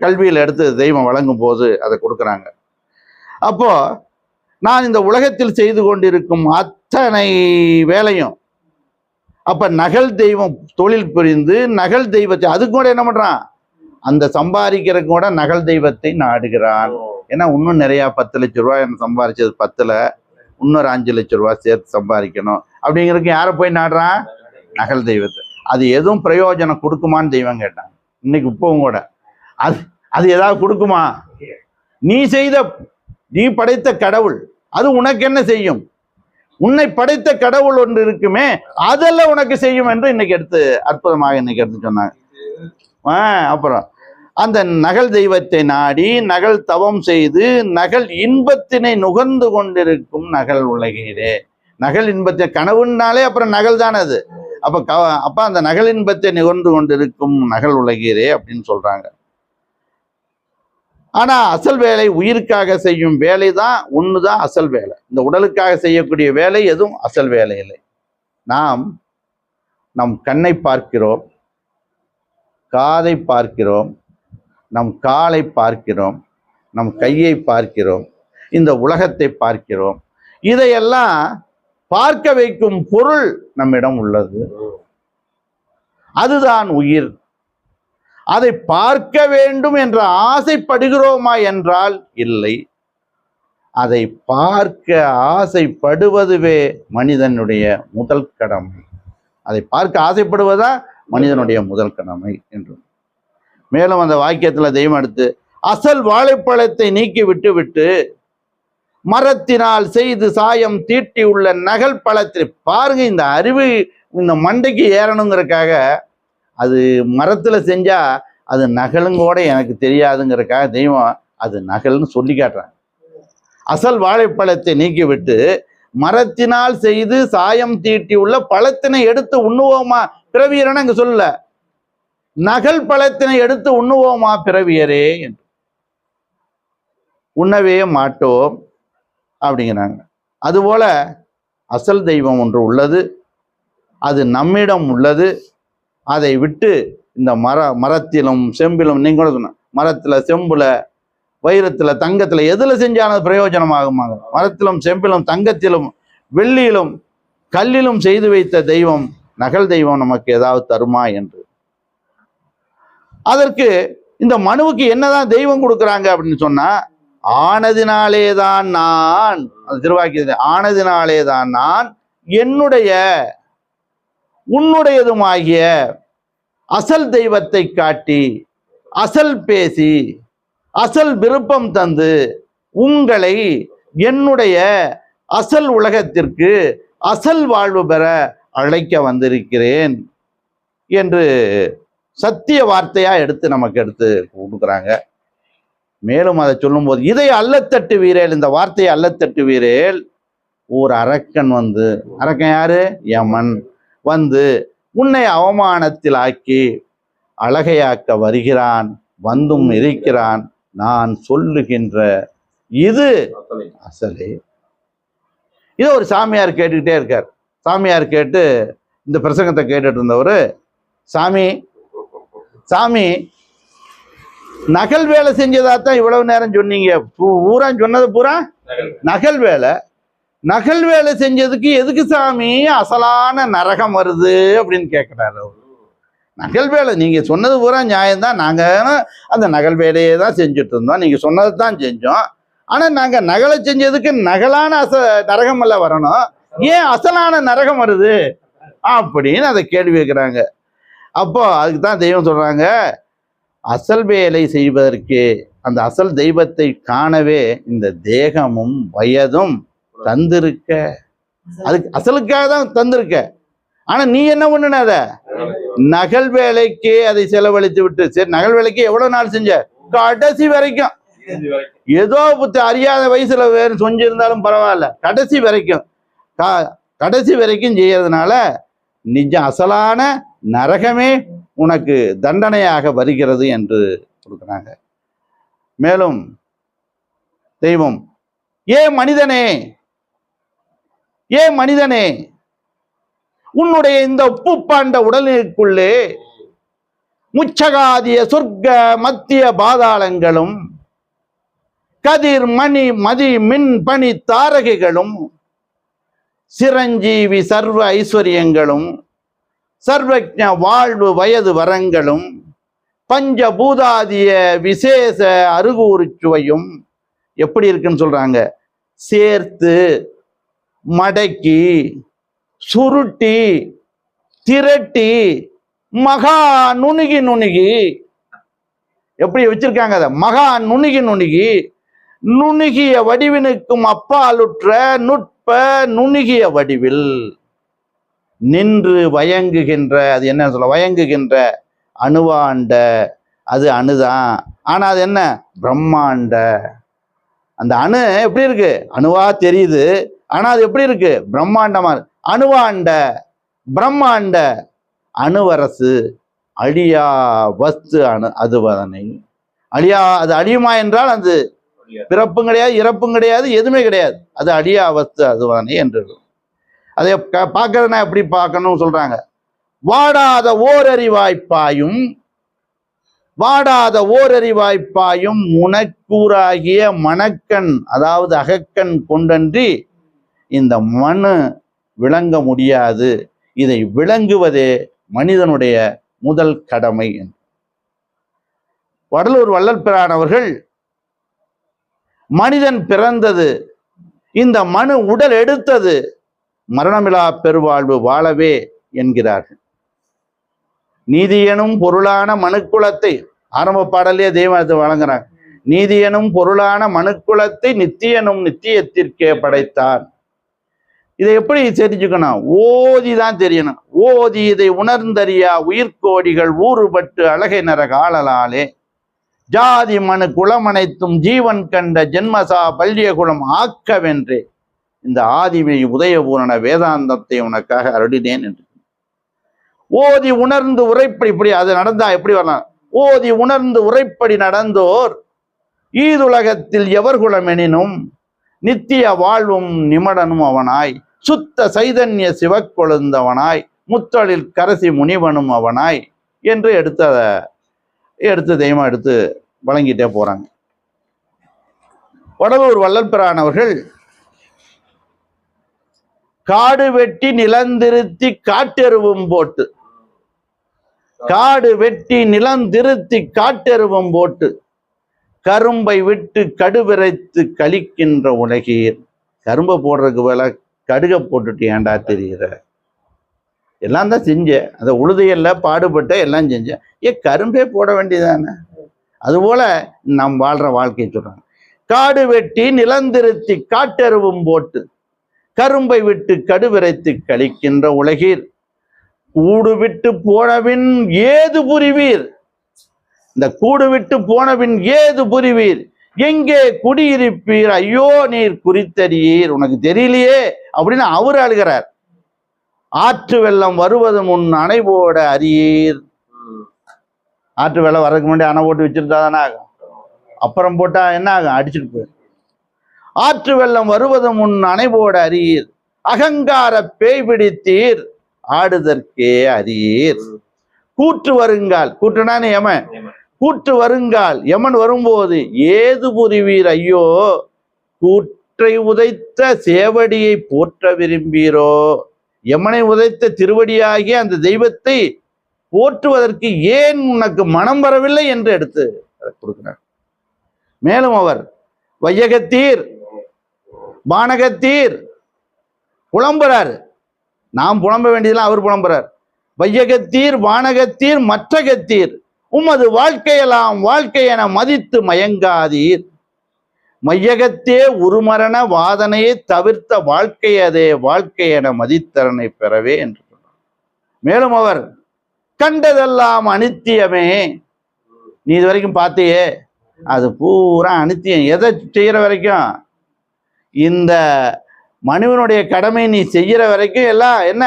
கல்வியில் எடுத்து தெய்வம் வழங்கும் போது அதை கொடுக்குறாங்க. அப்போ நான் இந்த உலகத்தில் செய்து கொண்டிருக்கும் அத்தனை வேலையும், அப்ப நகல் தெய்வம் தொழில் புரிந்து நகல் தெய்வத்தை அது கூட என்ன பண்றான்? அந்த சம்பாதிக்கிறதுக்கு கூட நகல் தெய்வத்தை நாடுகிறான். ஏன்னா இன்னும் நிறைய 10 லட்சம் ரூபாய் சம்பாதிச்சது 10ல இன்னொரு 5 லட்சம் ரூபாய் சேர்த்து சம்பாதிக்கணும் அப்படிங்கிறதுக்கு யாரை போய் நாடுறான்? நகல் தெய்வத்தை. அது எதுவும் பிரயோஜனம் கொடுக்குமான்னு தெய்வம் கேட்டாங்க. இன்னைக்கு இப்பவும் கூட அது ஏதாவது கொடுக்குமா? நீ படைத்த கடவுள் அது உனக்கு என்ன செய்யும்? உன்னை படைத்த கடவுள் ஒன்று இருக்குமே, அதெல்லாம் உனக்கு செய்யும் என்று இன்னைக்கு எடுத்து அற்புதமாக இன்னைக்கு எடுத்து சொன்னாங்க. அப்புறம் அந்த நகல் தெய்வத்தை நாடி நகல் தவம் செய்து நகல் இன்பத்தினை நுகர்ந்து கொண்டிருக்கும் நகல் உலகீரே. நகல் இன்பத்தை கனவுனாலே அப்புறம் நகல் தானே அது. அப்ப அந்த நகல் இன்பத்தை நுகர்ந்து கொண்டிருக்கும் நகல் உலகீரே அப்படின்னு சொல்றாங்க. ஆனா அசல் வேலை உயிருக்காக செய்யும் வேலை தான் ஒண்ணுதான் அசல் வேலை. இந்த உடலுக்காக செய்யக்கூடிய வேலை எதுவும் அசல் வேலை இல்லை. நாம் நம் கண்ணை பார்க்கிறோம், காதை பார்க்கிறோம், நம் காலை பார்க்கிறோம், நம் கையை பார்க்கிறோம், இந்த உலகத்தை பார்க்கிறோம். இதையெல்லாம் பார்க்க வைக்கும் பொருள் நம்மிடம் உள்ளது, அதுதான் உயிர். அதை பார்க்க வேண்டும் என்ற ஆசைப்படுகிறோமா என்றால் இல்லை. அதை பார்க்க ஆசைப்படுவதுவே மனிதனுடைய முதல் கடமை. அதை பார்க்க ஆசைப்படுவதா மனிதனுடைய முதல் கடமை என்று. மேலும் அந்த வாக்கியத்துல தெய்வம் எடுத்து அசல் வாழைப்பழத்தை நீக்கி விட்டு மரத்தினால் செய்து சாயம் தீட்டி உள்ள நகல் பழத்தை பாருங்க. இந்த அறிவு இந்த மண்டைக்கு ஏறணுங்கிறதுக்காக, அது மரத்துல செஞ்சா அது நகலுங்கூட எனக்கு தெரியாதுங்கிறதுக்காக தெய்வம் அது நகல்னு சொல்லி காட்டுறாங்க. அசல் வாழைப்பழத்தை நீக்கி விட்டு மரத்தினால் செய்து சாயம் தீட்டி உள்ள பழத்தினை எடுத்து உண்ணுவோமா பிறவியரன்னு அங்க சொல்லல, நகல் பழத்தினை எடுத்து உண்ணுவோமா பிறவியரே என்று. உண்ணவே மாட்டோம் அப்படிங்கிறாங்க. அதுபோல அசல் தெய்வம் ஒன்று உள்ளது, அது நம்மிடம் உள்ளது. அதை விட்டு இந்த மரத்திலும் செம்பிலும், நீங்க கூட சொன்ன மரத்துல செம்புல வைரத்துல தங்கத்துல எதுல செஞ்சாலும் பிரயோஜனமாகுமாங்க. மரத்திலும் செம்பிலும் தங்கத்திலும் வெள்ளியிலும் கல்லிலும் செய்து வைத்த தெய்வம் நகல் தெய்வம் நமக்கு ஏதாவது தருமா என்று. அதற்கு இந்த மனுவுக்கு என்னதான் தெய்வம் கொடுக்குறாங்க அப்படின்னு சொன்னா, ஆனதினாலேதான் நான், திருவாக்கியது ஆனதினாலேதான் நான் என்னுடைய உன்னுடையதுமாகிய அசல் தெய்வத்தை காட்டி அசல் பேசி அசல் விருப்பம் தந்து உங்களை என்னுடைய அசல் உலகத்திற்கு அசல் வாழ்வு பெற அழைக்க வந்திருக்கிறேன் என்று சத்திய வார்த்தையா நமக்கு எடுத்து கொடுக்குறாங்க. மேலும் அதை சொல்லும்போது இதை அல்லத்தட்டு வீரேல், இந்த வார்த்தையை அல்லத்தட்டு வீரேல், ஒரு அரக்கன் வந்து, அரக்கன் யாரு? யமன் வந்து உன்னை அவமானத்தில் ஆக்கி அழகையாக்க வருகிறான், வந்தும் இருக்கிறான். நான் சொல்லுகின்ற இது அசலே. இதை ஒரு சாமியார் கேட்டுக்கிட்டே இருக்கார். சாமியார் கேட்டு இந்த பிரசங்கத்தை கேட்டுட்டு இருந்தவர், சாமி நகல் வேலை செஞ்சதா தான் இவ்வளவு நேரம் சொன்னீங்க, பூரா சொன்னது பூரா நகல் வேலை. நகல் வேலை செஞ்சதுக்கு எதுக்கு சாமி அசலான நரகம் வருது அப்படின்னு கேட்கிறாரு அவர். நகல் வேலை நீங்க சொன்னது பூரா நியாயம்தான். நாங்க அந்த நகல் வேலையை தான் செஞ்சுட்டு இருந்தோம், நீங்க சொன்னது தான் செஞ்சோம். ஆனா நாங்க நகலை செஞ்சதுக்கு நகலான நரகம் அல்ல வரணும், ஏன் அசலான நரகம் வருது அப்படின்னு அதை கேள்வி வைக்கிறாங்க. அப்போ அதுக்கு தான் தெய்வம் சொல்றாங்க, அசல் வேலை செய்வதற்கு அந்த அசல் தெய்வத்தை காணவே இந்த தேகமும் வயதும் தந்திருக்க, அதுக்கு அசலுக்காக தான் தந்திருக்க. ஆனா நீ என்ன பண்ணுன, அத நகல் வேலைக்கு அதை செலவழித்து விட்டு, சரி நகல் வேலைக்கு எவ்வளவு நாள் செஞ்ச, கடைசி வரைக்கும், ஏதோ அறியாத வயசுல வேறு செஞ்சிருந்தாலும் பரவாயில்ல, கடைசி வரைக்கும் கடைசி வரைக்கும் செய்யறதுனால நிஜம் அசலான நரகமே உனக்கு தண்டனையாக வருகிறது என்று கொடுக்குறாங்க. மேலும் தெய்வம், ஏ மனிதனே உன்னுடைய இந்த உப்புப்பாண்ட உடலுக்குள்ளே முச்சகாதிய சொர்க்க மத்திய பாதாளங்களும் கதிர் மணி மதி மின் பனி தாரகைகளும் சிரஞ்சீவி சர்வ ஐஸ்வர்யங்களும் சர்வஜ வாழ்வு வயது வரங்களும் பஞ்சபூதாதிய விசேஷ அருகூறு சுவையும் எப்படி இருக்குன்னு சொல்றாங்க, சேர்த்து மடக்கி சுருட்டி திரட்டி மகா நுணுகி எப்படி வச்சிருக்காங்க, அத மகா நுணுகி நுணுகிய வடிவினுக்கும் அப்பாலுற்ற நுட்ப நுணுகிய வடிவில் நின்று வயங்குகின்ற, அது என்ன சொல்ல, வயங்குகின்ற அணுவாண்ட, அது அணுதான், ஆனா அது என்ன பிரம்மாண்ட. அந்த அணு எப்படி இருக்கு, அணுவா தெரியுது, ஆனா அது எப்படி இருக்கு, பிரம்மாண்டமா இருக்கு. அணுவாண்ட பிரம்மாண்ட அணுவரசு அழியா வஸ்து அணு அதுவதனை அழியா, அது அழியுமா என்றால் அது பிறப்பும் கிடையாது இறப்பும் கிடையாது எதுவுமே கிடையாது, அது அழியா வஸ்து அதுவதனை என்று. அதை பார்க்கறதுனா எப்படி பார்க்கணும் சொல்றாங்க, வாடாத ஓரறிவாய்ப்பாயும் முனக்கூறாகிய மணக்கண், அதாவது அகக்கண் கொண்டன்றி இந்த மனு விளங்க முடியாது, இதை விளங்குவதே மனிதனுடைய முதல் கடமை. வடலூர் வள்ளல் அவர்கள் மனிதன் பிறந்தது, இந்த மனு உடல் எடுத்தது மரணமிலா பெருவாழ்வு வாழவே என்கிறார்கள். நீதி எனும் பொருளான மனுக்குலத்தை, ஆரம்ப பாடலே தெய்வத்தை வழங்குறாங்க, நீதி எனும் பொருளான மனுக்குலத்தை நித்தியனும் நித்தியத்திற்கே படைத்தான். இதை எப்படி தெரிஞ்சுக்கணும், ஓதி தான் தெரியணும். ஓதி இதை உணர்ந்தறியா உயிர்கோடிகள் ஊறுபட்டு அழகை நரக ஆளலாலே ஜாதி மனு குலமனைத்தும் ஜீவன் கண்ட ஜென்மசா பல்லிய குலம் ஆக்கவென்றே இந்த ஆதிமை உதயபூரண வேதாந்தத்தை உனக்காக அருளினேன் என்று ஓதி உணர்ந்து உரைப்படி, இப்படி அது நடந்தா எப்படி வரலாம், ஓதி உணர்ந்து உரைப்படி நடந்தோர் ஈதுலகத்தில் எவர் குலமெனினும் நித்திய வாழ்வும் நிமடனும் அவனாய் சுத்த சைதன்ய சிவக்கொழுந்தவனாய் முத்தொழில் கரசி முனிவனும் அவனாய் என்று எடுத்து தெய்வம் எடுத்து வழங்கிட்டே போறாங்க. வடலூர் வள்ளல் அவர்கள் காடு வெட்டி நிலந்திருத்தி காட்டெருவும் போட்டு, காடு வெட்டி நிலந்திருத்தி காட்டெருவும் போட்டு கரும்பை விட்டு கடுவிரைத்து கழிக்கின்ற உலகீர். கரும்பை போடுறதுக்கு வேலை கடுகை போட்டுட்டு ஏண்டா தெரியுற, எல்லாம் தான் செஞ்சேன், அந்த உழுதையல்ல பாடுபட்ட எல்லாம் செஞ்சேன், கரும்பே போட வேண்டியதானே. அதுபோல நாம் வாழ்ற வாழ்க்கையை சொல்றாங்க. காடு வெட்டி நிலந்திருத்தி காட்டெருவும் போட்டு கரும்பை விட்டு கடுவிரைத்து கழிக்கின்ற உலகீர் கூடு விட்டு போனவின் ஏது புரிவீர். இந்த கூடு விட்டு போனவின் ஏது புரிவீர், எங்கே குடியிருப்பீர், ஐயோ நீர் குறித்தறியீர், உனக்கு தெரியலையே அப்படின்னு அவரு அழுகிறார். ஆற்று வெள்ளம் வருவது முன் அணை போட அறியீர். ஆற்று வெள்ளம் வர்றதுக்கு முன்னாடி அணை போட்டு வச்சிருந்தா தானே ஆகும், அப்புறம் போட்டா என்ன ஆகும், அடிச்சுட்டு போயிரு. ஆற்று வெள்ளம் வருவது முன் அணை போட அறியீர், அகங்கார பேய் பிடித்தீர் ஆடுதற்கே அறியீர். கூற்று வருங்கால், கூற்றுனானே யமன், கூற்று வருங்கால் யமன் வரும்போது ஏது புரிவீர், ஐயோ சேற்றை உதைத்த சேவடியை போற்ற விரும்பீரோ? யமனை உதைத்த திருவடியாகிய அந்த தெய்வத்தை போற்றுவதற்கு ஏன் உனக்கு மனம் வரவில்லை என்று எடுத்து கொடுக்கிறார். மேலும் அவர் வையகத்தீர் வானகத்தீர் புலம்புறாரு. நாம் புலம்ப வேண்டியதெல்லாம் அவர் புலம்புறார். வையகத்தீர் வானகத்தீர் மற்றகத்தீர் உமது வாழ்க்கையெல்லாம் வாழ்க்கை என மதித்து மயங்காதீர். மையகத்தே உருமரண வாதனையை தவிர்த்த வாழ்க்கையதே வாழ்க்கை என மதித்தரனை பெறவே என்று சொன்னார். மேலும் அவர் கண்டதெல்லாம் அனித்தியமே. நீ இது வரைக்கும் பார்த்தியே, அது பூரா அனித்தியம். எதை செய்யற வரைக்கும், இந்த மனிதனுடைய கடமை நீ செய்யற வரைக்கும் எல்லாம் என்ன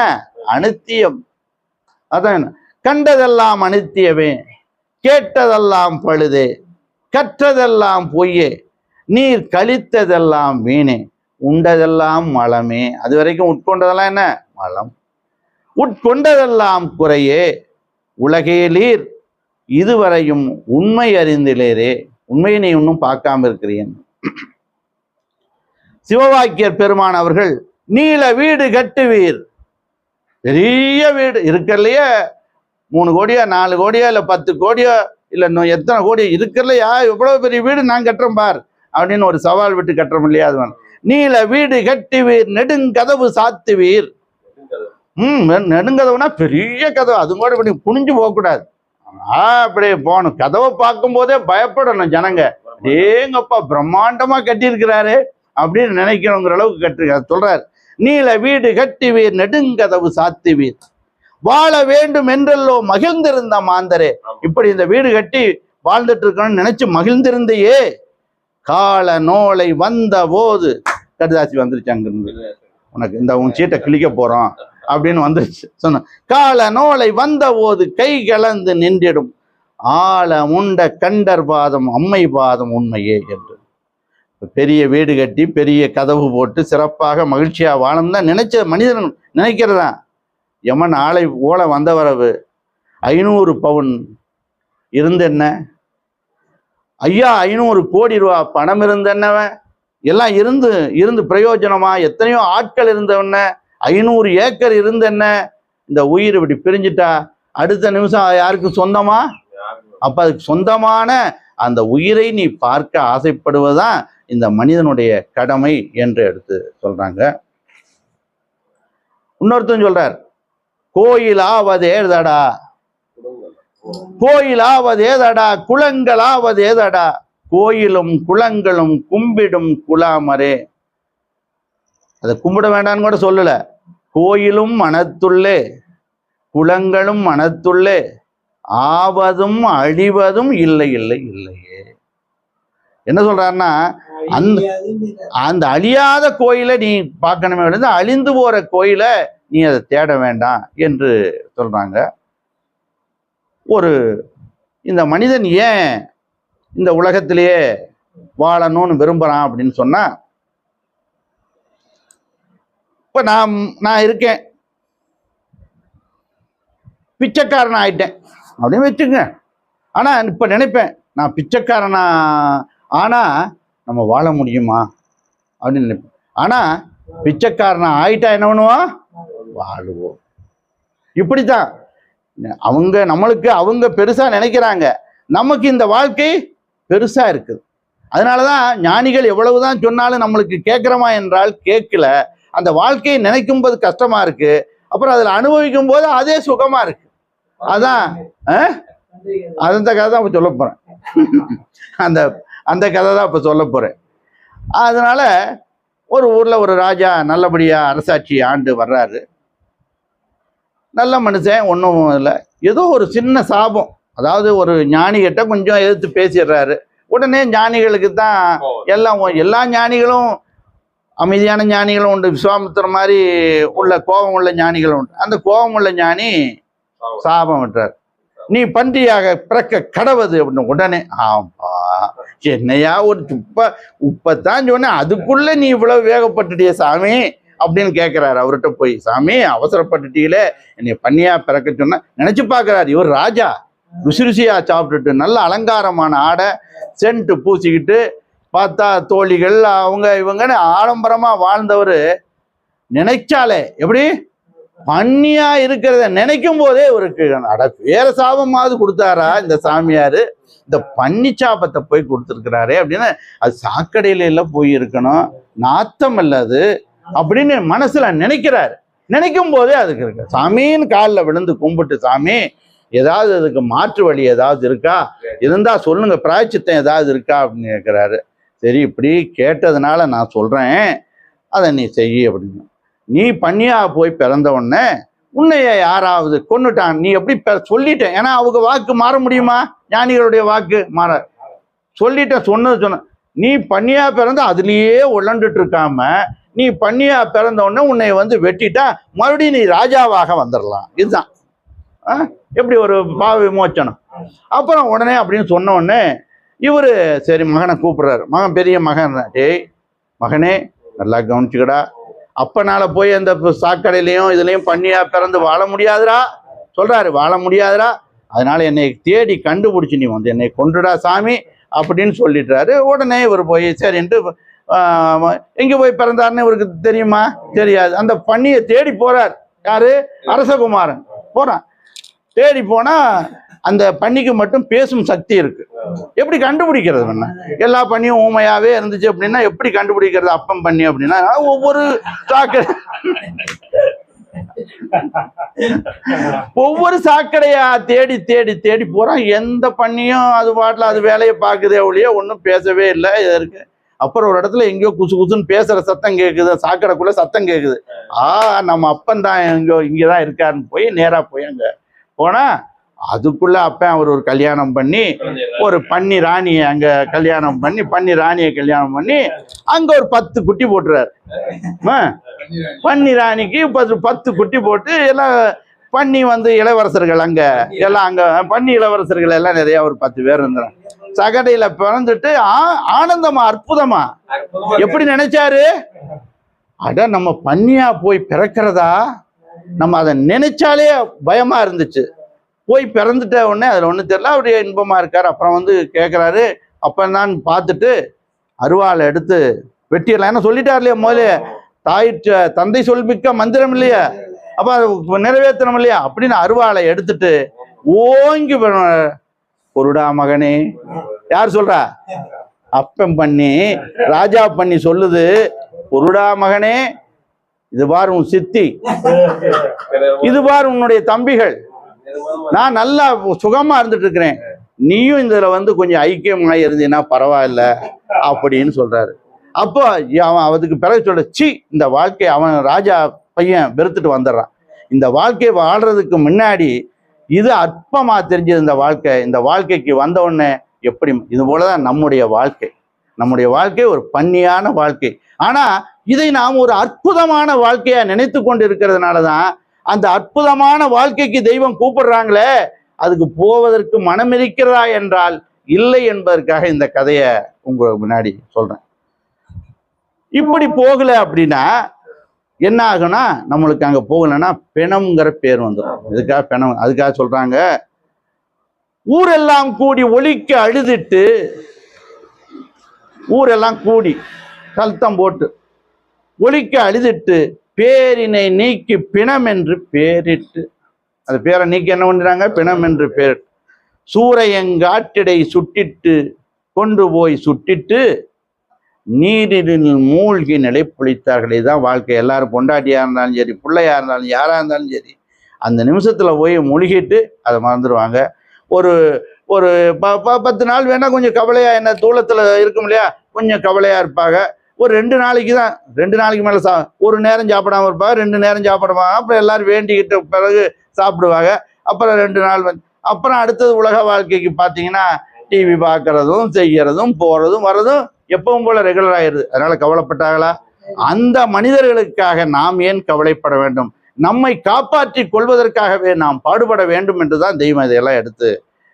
அனித்தியம். அதான் கண்டதெல்லாம் அனித்தியமே, கேட்டதெல்லாம் பழுதே, கற்றதெல்லாம் பொய்யே, நீர் கழித்ததெல்லாம் வீணே, உண்டதெல்லாம் மலமே. அது வரைக்கும் உட்கொண்டதெல்லாம் என்ன மலம், உட்கொண்டதெல்லாம் குறையே, உலகேலீர் இதுவரையும் உண்மை அறிந்திலேரே. உண்மையை நீ இன்னும் பார்க்காம இருக்கிறீன். சிவவாக்கியர் பெருமான் அவர்கள் நீல வீடு கட்டுவீர். பெரிய வீடு இருக்கலையே, 3 கோடியா 4 கோடியா இல்லை 10 கோடியா இல்லை இன்னும் எத்தனை கோடி இருக்கிறலையா, எவ்வளவு பெரிய வீடு நான் கட்டுறேன் பார் அப்படின்னு ஒரு சவால் விட்டு கட்டுறோம் இல்லையா? அது நீல வீடு கட்டுவீர் நெடுங்கதவு சாத்துவீர். நெடுங்கதவுனா பெரிய கதவு, அது கூட இப்படி குனிஞ்சு போகக்கூடாது, அப்படியே போகணும். கதவை பார்க்கும் போதே பயப்படணும் ஜனங்க. ஏங்கப்பா பிரம்மாண்டமா கட்டியிருக்கிறாரு அப்படின்னு நினைக்கணுங்கிற அளவுக்கு கட்டிருக்காரு. சொல்றாரு நீல வீடு கட்டுவீர் நெடுங்கதவு சாத்துவீர் வாழ வேண்டும் என்றல்லோ மகிழ்ந்திருந்த மாந்தரே. இப்படி இந்த வீடு கட்டி வாழ்ந்துட்டு இருக்கணும்னு நினைச்சு மகிழ்ந்திருந்தையே, கால நோலை வந்த போது கடுதாசி வந்துருச்சு அங்கிருந்து, உனக்கு இந்த உன் சீட்டை கிழிக்க போறோம் அப்படின்னு வந்துருச்சு. சொன்ன கால நோலை வந்த போது கை கலந்து நின்றிடும் ஆழ முண்ட கண்டர் பாதம் அம்மை பாதம் உண்மையே என்று. பெரிய வீடு கட்டி பெரிய கதவு போட்டு சிறப்பாக மகிழ்ச்சியா வாழும் தான் நினைச்ச மனிதன் நினைக்கிறதா. யமன் ஆளை ஓலை வந்த வரவு 500 பவுன் இருந்து என்ன, ஐயா 500 கோடி ரூபா பணம் இருந்தென்னவன், எல்லாம் இருந்து பிரயோஜனமா, எத்தனையோ ஆட்கள் இருந்தவன, 500 ஏக்கர் இருந்தென்ன. இந்த உயிர் இப்படி பிரிஞ்சுட்டா அடுத்த நிமிஷம் யாருக்கும் சொந்தமா? அப்ப அதுக்கு சொந்தமான அந்த உயிரை நீ பார்க்க ஆசைப்படுவதுதான் இந்த மனிதனுடைய கடமை என்று எடுத்து சொல்றாங்க. இன்னொருத்தன் சொல்றார் கோயிலாவதேதடா, கோயிலாவதேதடா குளங்களாவதேதடா, கோயிலும் குளங்களும் கும்பிடும் குலாமரே. அதை கும்பிட வேண்டான்னு கூட சொல்லல. கோயிலும் மனத்துள்ளே குளங்களும் மனத்துள்ளே ஆவதும் அழிவதும் இல்லை இல்லை இல்லையே. என்ன சொல்றாருன்னா, அந்த அழியாத கோயிலை நீ பார்க்கணுமே, அழிந்து போற கோயிலை நீ அதை தேட வேண்டாம் என்று சொல்றாங்க. இந்த மனிதன் ஏன் இந்த உலகத்திலேயே வாழணும்னு விரும்புறான் அப்படின்னு சொன்னா, இப்ப நான் இருக்கேன், பிச்சைக்காரன் ஆயிட்டேன் அப்படின்னு வச்சுங்க. ஆனா இப்ப நினைப்பேன், நான் பிச்சைக்காரனா ஆனா நம்ம வாழ முடியுமா அப்படின்னு நினைப்பேன். ஆனா பிச்சைக்காரனா ஆயிட்டா என்ன பண்ணுவோம்? வாழுவோம். இப்படித்தான் அவங்க பெருசா நினைக்கிறாங்க, நமக்கு இந்த வாழ்க்கை பெருசா இருக்குது. அதனாலதான் ஞானிகள் எவ்வளவுதான் சொன்னாலும் நம்மளுக்கு கேட்கிறோமா என்றால் கேட்கல. அந்த வாழ்க்கையை நினைக்கும் போது கஷ்டமா இருக்கு, அப்புறம் அதுல அனுபவிக்கும் போது அதே சுகமா இருக்கு. அதான் அந்த கதை தான் இப்ப சொல்ல போறேன். அந்த கதை தான் இப்ப சொல்ல போறேன். அதனால ஒரு ஊர்ல ஒரு ராஜா நல்லபடியா அரசாட்சி ஆண்டு வர்றாரு. நல்ல மனுஷன், ஒன்றும் இல்லை. ஏதோ ஒரு சின்ன சாபம், அதாவது ஒரு ஞானிகிட்ட கொஞ்சம் எதிர்த்து பேசிடுறாரு. உடனே ஞானிகளுக்கு தான் எல்லா ஞானிகளும் அமைதியான ஞானிகளும் உண்டு, விஸ்வாமித்திர மாதிரி உள்ள கோபம் உள்ள ஞானிகளும் உண்டு. அந்த கோபம் உள்ள ஞானி சாபம் விட்டுறார், நீ பன்றியாக பிறக்க கடவுது அப்படின்னு. உடனே ஆம்பா என்னையா ஒரு உப்பத்தான் சொன்ன, அதுக்குள்ள நீ இவ்வளவு வேகப்பட்டுட்டிய சாமி அப்படின்னு கேட்கிறாரு அவர்கிட்ட போய். சாமி அவசரப்பட்டுட்டீங்களே, என்னை பன்னியா பிறக்க சொன்ன நினைச்சு பார்க்கிறாரு. இவர் ராஜா ருசி ருசியா சாப்பிட்டுட்டு நல்ல அலங்காரமான ஆடை சென்ட்டு பூசிக்கிட்டு பார்த்தா தோழிகள் அவங்க இவங்கன்னு ஆடம்பரமா வாழ்ந்தவர் நினைச்சாலே எப்படி பண்ணியா இருக்கிறத நினைக்கும் போதே இவருக்கு அட வேற சாபமாவது கொடுத்தாரா இந்த சாமியாரு, இந்த பன்னி சாபத்தை போய் கொடுத்துருக்கிறாரே அப்படின்னு அது சாக்கடையில எல்லாம் போய் இருக்கணும், நாத்தம் அல்ல அது அப்படின்னு மனசுல நினைக்கிறாரு. நினைக்கும் போதே அதுக்கு இருக்கு. சாமின்னு காலில் விழுந்து கும்பிட்டு, சாமி ஏதாவது அதுக்கு மாற்று வழி ஏதாவது இருக்கா, இருந்தா சொல்லுங்க, பிராயச்சித்தம் ஏதாவது இருக்கா அப்படின்னு கேட்கிறாரு. சரி இப்படி கேட்டதுனால நான் சொல்றேன், அதை நீ செய்ய அப்படின்னு. நீ பன்னியா போய் பிறந்த உடனே உன்னைய யாராவது கொன்னுட்டான், நீ எப்படி சொல்லிட்டேன், ஏன்னா அவங்க வாக்கு மாற முடியுமா, ஞானிகளுடைய வாக்கு மாற சொல்லிட்டேன், சொன்ன நீ பன்னியா பிறந்த அதுலயே உழண்டுட்டு இருக்காம நீ பன்னியா பிறந்த உடனே உன்னை வந்து வெட்டிட்டா மறுபடியும் நீ ராஜாவாக வந்துடலாம். இதுதான் எப்படி ஒரு பாவ விமோச்சனம். அப்புறம் உடனே அப்படின்னு சொன்ன உடனே இவரு சரி மகனை கூப்பிடுறாரு. மகன் பெரிய மகன், டேய் மகனே நல்லா கவனிச்சுக்கடா, அப்பனால போய் அந்த சாக்கடையிலையும் இதுலையும் பன்னியா பிறந்து வாழ முடியாதுடா சொல்றாரு, வாழ முடியாதுடா, அதனால என்னை தேடி கண்டுபிடிச்சி நீ வந்து என்னை கொன்றுடா சாமி அப்படின்னு சொல்லிடுறாரு. உடனே இவர் போய் சரின்ட்டு எங்க போய் பிறந்தாருன்னு இவருக்கு தெரியுமா, தெரியாது. அந்த பன்னியை தேடி போறார். யாரு, அரசகுமாரன் போறான். தேடி போனா அந்த பன்னிக்கு மட்டும் பேசும் சக்தி இருக்கு. எப்படி கண்டுபிடிக்கிறது பண்ண, எல்லா பன்னியும் ஊமையாவே இருந்துச்சு அப்படின்னா எப்படி கண்டுபிடிக்கிறது அப்பம் பண்ணி அப்படின்னா, ஒவ்வொரு சாக்கடையா தேடி தேடி தேடி போறான். எந்த பன்னியும் அது பாட்டுல அது வேலையை பார்க்குதே ஒழிய ஒன்றும் பேசவே இல்லை இருக்கு. அப்புறம் ஒரு இடத்துல எங்கேயோ குசு குசுன்னு பேசுற சத்தம் கேட்குது, சாக்கடைக்குள்ள சத்தம் கேட்குது. நம்ம அப்பன் தான் இங்கதான் இருக்காருன்னு போய் நேரா போய் அங்க போனா அதுக்குள்ள அப்பன் அவர் ஒரு கல்யாணம் பண்ணி ஒரு பன்னி ராணியை அங்க கல்யாணம் பண்ணி பன்னி ராணியை கல்யாணம் பண்ணி அங்க ஒரு 10 குட்டி போட்டுறாரு. பன்னி ராணிக்கு 10 குட்டி போட்டு எல்லாம் பன்னி வந்து இளவரசர்கள் அங்க எல்லாம் அங்க பன்னி இளவரசர்கள் எல்லாம் நிறைய ஒரு 10 பேர் இருந்தாங்க. சகடையில பிறந்துட்டு ஆனந்தமா அற்புதமா எப்படி நினைச்சாரு, அட நம்ம பன்னியா போய் பிறக்கிறதா, நம்ம அதை நினைச்சாலே பயமா இருந்துச்சு. போய் பிறந்துட்ட உடனே அதுல ஒண்ணு தெரியல, அப்படியே இன்பமா இருக்காரு. அப்புறம் வந்து கேட்கிறாரு, அப்பந்தான் பார்த்துட்டு அருவாளை எடுத்து வெட்டிடலாம், ஏன்னா சொல்லிட்டார் இல்லையா முதல்ல, தந்தை சொல்மிக்க மந்திரம் இல்லையா, அப்ப அது நிறைவேற்றணும் இல்லையா அப்படின்னு அருவாளை எடுத்துட்டு ஓங்கி பொருடா மகனே, யார் சொல்றா, அப்பம் பண்ணி ராஜா பண்ணி சொல்லுது, பொருடா மகனே, இது பாரு உன் சித்தி, இது பாரு உன்னுடைய தம்பிகள், நான் நல்லா சுகமா இருந்துட்டு இருக்கிறேன், நீயும் இதுல வந்து கொஞ்சம் ஐக்கியமா இருந்தீன்னா பரவாயில்ல அப்படின்னு சொல்றாரு. அப்போ அவன் அதுக்கு பிறகு சொல்ற, சி இந்த வாழ்க்கையை அவன் ராஜா பையன் வெறுத்துட்டு வந்துடுறான். இந்த வாழ்க்கையை வாழ்றதுக்கு முன்னாடி இது அற்பமா தெரிஞ்சது இந்த வாழ்க்கை. இந்த வாழ்க்கைக்கு வந்த உடனே எப்படி இது போலதான் நம்முடைய வாழ்க்கை ஒரு பன்னியான வாழ்க்கை. ஆனா இதை நாம் ஒரு அற்புதமான வாழ்க்கையா நினைத்து கொண்டு இருக்கிறதுனாலதான் அந்த அற்புதமான வாழ்க்கைக்கு தெய்வம் கூப்பிடுறாங்களே, அதுக்கு போவதற்கு மனம் இருக்கிறதா என்றால் இல்லை என்பதற்காக இந்த கதையை உங்களுக்கு முன்னாடி சொல்றேன். இப்படி போகல அப்படின்னா என்ன ஆகுனா, நம்மளுக்கு அங்க போகலன்னா பிணம்ங்கிற பேர் வந்துடும். இதுக்காக பிணம், அதுக்காக சொல்றாங்க, ஊரெல்லாம் கூடி ஒலிக்க அழுதிட்டு, ஊரெல்லாம் கூடி சத்தம் போட்டு ஒலிக்க அழுதிட்டு பேரினை நீக்கி பிணம் என்று பேரிட்டு, அது பேரை நீக்கி என்ன பண்றாங்க, பிணம் என்று பேர், சூரையங்காட்டிடை சுட்டிட்டு கொண்டு போய் சுட்டிட்டு நீரில் மூழ்கி நிலை புளித்தார்கள். இதுதான் வாழ்க்கை. எல்லாரும் பொண்டாட்டியா இருந்தாலும் சரி, பிள்ளையா இருந்தாலும் யாரா இருந்தாலும் சரி, அந்த நிமிஷத்துல போய் மூழ்கிட்டு அதை மறந்துடுவாங்க. ஒரு ஒரு 10 நாள் வேணா கொஞ்சம் கவலையா, என்ன தூளத்துல இருக்கும் இல்லையா, கொஞ்சம் கவலையா இருப்பாங்க. ஒரு 2 நாளைக்கு தான், 2 நாளைக்கு மேல ஒரு நேரம் சாப்பிடாம இருப்பாங்க, 2 நேரம் சாப்பிடுவாங்க. அப்புறம் எல்லாரும் வேண்டிக்கிட்ட பிறகு சாப்பிடுவாங்க. அப்புறம் 2 நாள் அப்புறம் அடுத்தது உலக வாழ்க்கைக்கு பார்த்தீங்கன்னா டிவி பார்க்கறதும் செய்யறதும் போறதும் வர்றதும் எப்பவும் போல ரெகுலர் ஆயிடுது. அதனால கவலைப்பட்டாங்களா? அந்த மனிதர்களுக்காக நாம் ஏன் கவலைப்பட வேண்டும்? நம்மை காப்பாற்றி கொள்வதற்காகவே நாம் பாடுபட வேண்டும் என்றுதான் தெய்வம் இதையெல்லாம்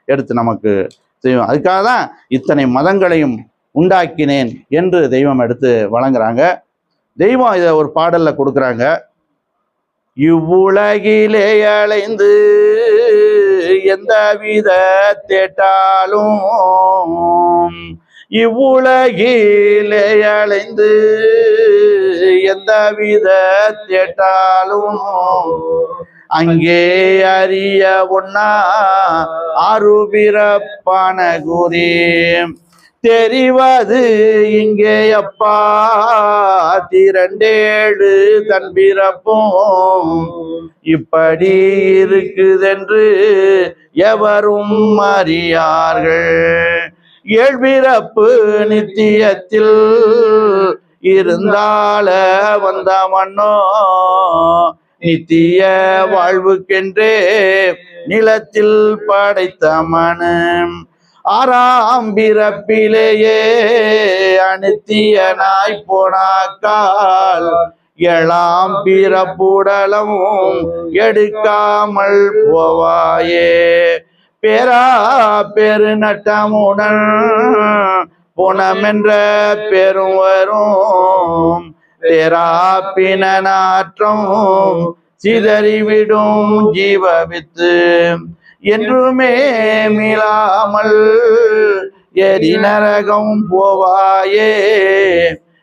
எடுத்து நமக்கு செய்யும். அதுக்காக தான் இத்தனை மதங்களையும் உண்டாக்கினேன் என்று தெய்வம் எடுத்து வழங்குறாங்க. தெய்வம் இதை ஒரு பாடல்ல கொடுக்குறாங்க. இவ்வுலகிலே அலைந்து எந்த வித தேட்டாலும் இவ்வுலகிலே அலைந்து எந்தவித தேட்டாலும் அங்கே அறிய ஒன்னா அருபிறப்பான கூறி தெரிவது இங்கே அப்பா திரண்டேழு தன் பிறப்பும் இப்படி இருக்குதென்று எவரும் அறியார்கள். ஏழ்பிறப்பு நித்தியத்தில் இருந்தால வந்த மன்னோ நித்திய வாழ்வுக்கென்றே நிலத்தில் படைத்த மனு ஆறாம் பிறப்பிலேயே அனித்தியனாய் போனாக்கால் ஏழாம் பிறப்புடலும் எடுக்காமல் போவாயே. பேரா பெரு நட்டமுடன் போனமென்ற பெரும் வரும் தேராப்பின நாற்றம் சிதறிவிடும் ஜீவவித்து என்றுமே மீளாமல் எரி நரகம் போவாயே.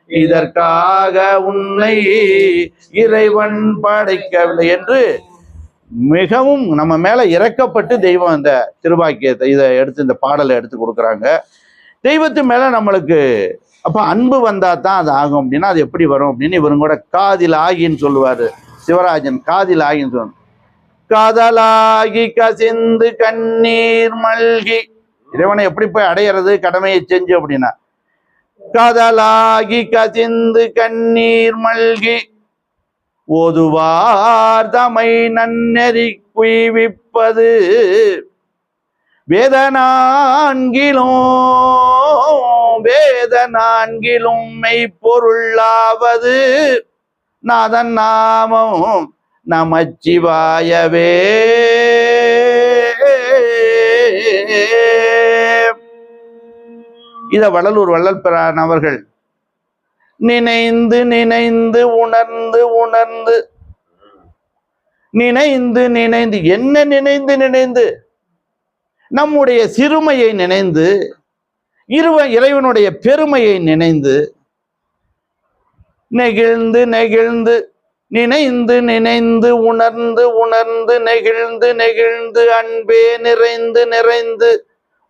இதற்காக உன்னை இறைவன் படைக்கவில்லை என்று மிகவும் நம்ம மேல இறக்கப்பட்டு தெய்வம் இந்த திருவாக்கியத்தை இதை எடுத்து இந்த பாடலை எடுத்து கொடுக்குறாங்க. தெய்வத்து மேல நம்மளுக்கு அப்ப அன்பு வந்தா தான் அது ஆகும் அப்படின்னா அது எப்படி வரும் அப்படின்னு இவரும் கூட காதில் ஆகின்னு சொல்லுவாரு சிவராஜன். காதில் ஆகின்னு சொல்லுவாங்க. காதலாகி கசிந்து கண்ணீர் மல்கி இறைவனை எப்படி போய் அடையிறது கடமையை செஞ்சு அப்படின்னா காதலாகி கசிந்து கண்ணீர் மல்கி ஓதுவார் தமை நன்னெறி குய்விப்பது வேத நான்கிலும் மெய்ப்பொருளாவது நாதன் நாமம் நமச்சிவாயவே. இத வள்ளலூர் வள்ளல் பிரான் அவர்கள் நினைந்து நினைந்து உணர்ந்து உணர்ந்து நினைந்து நினைந்து என்ன நினைந்து நினைந்து நம்முடைய சிறுமையை நினைந்து இறைவனுடைய பெருமையை நினைந்து நெகிழ்ந்து நெகிழ்ந்து நினைந்து நினைந்து உணர்ந்து உணர்ந்து நெகிழ்ந்து நெகிழ்ந்து அன்பே நிறைந்து நிறைந்து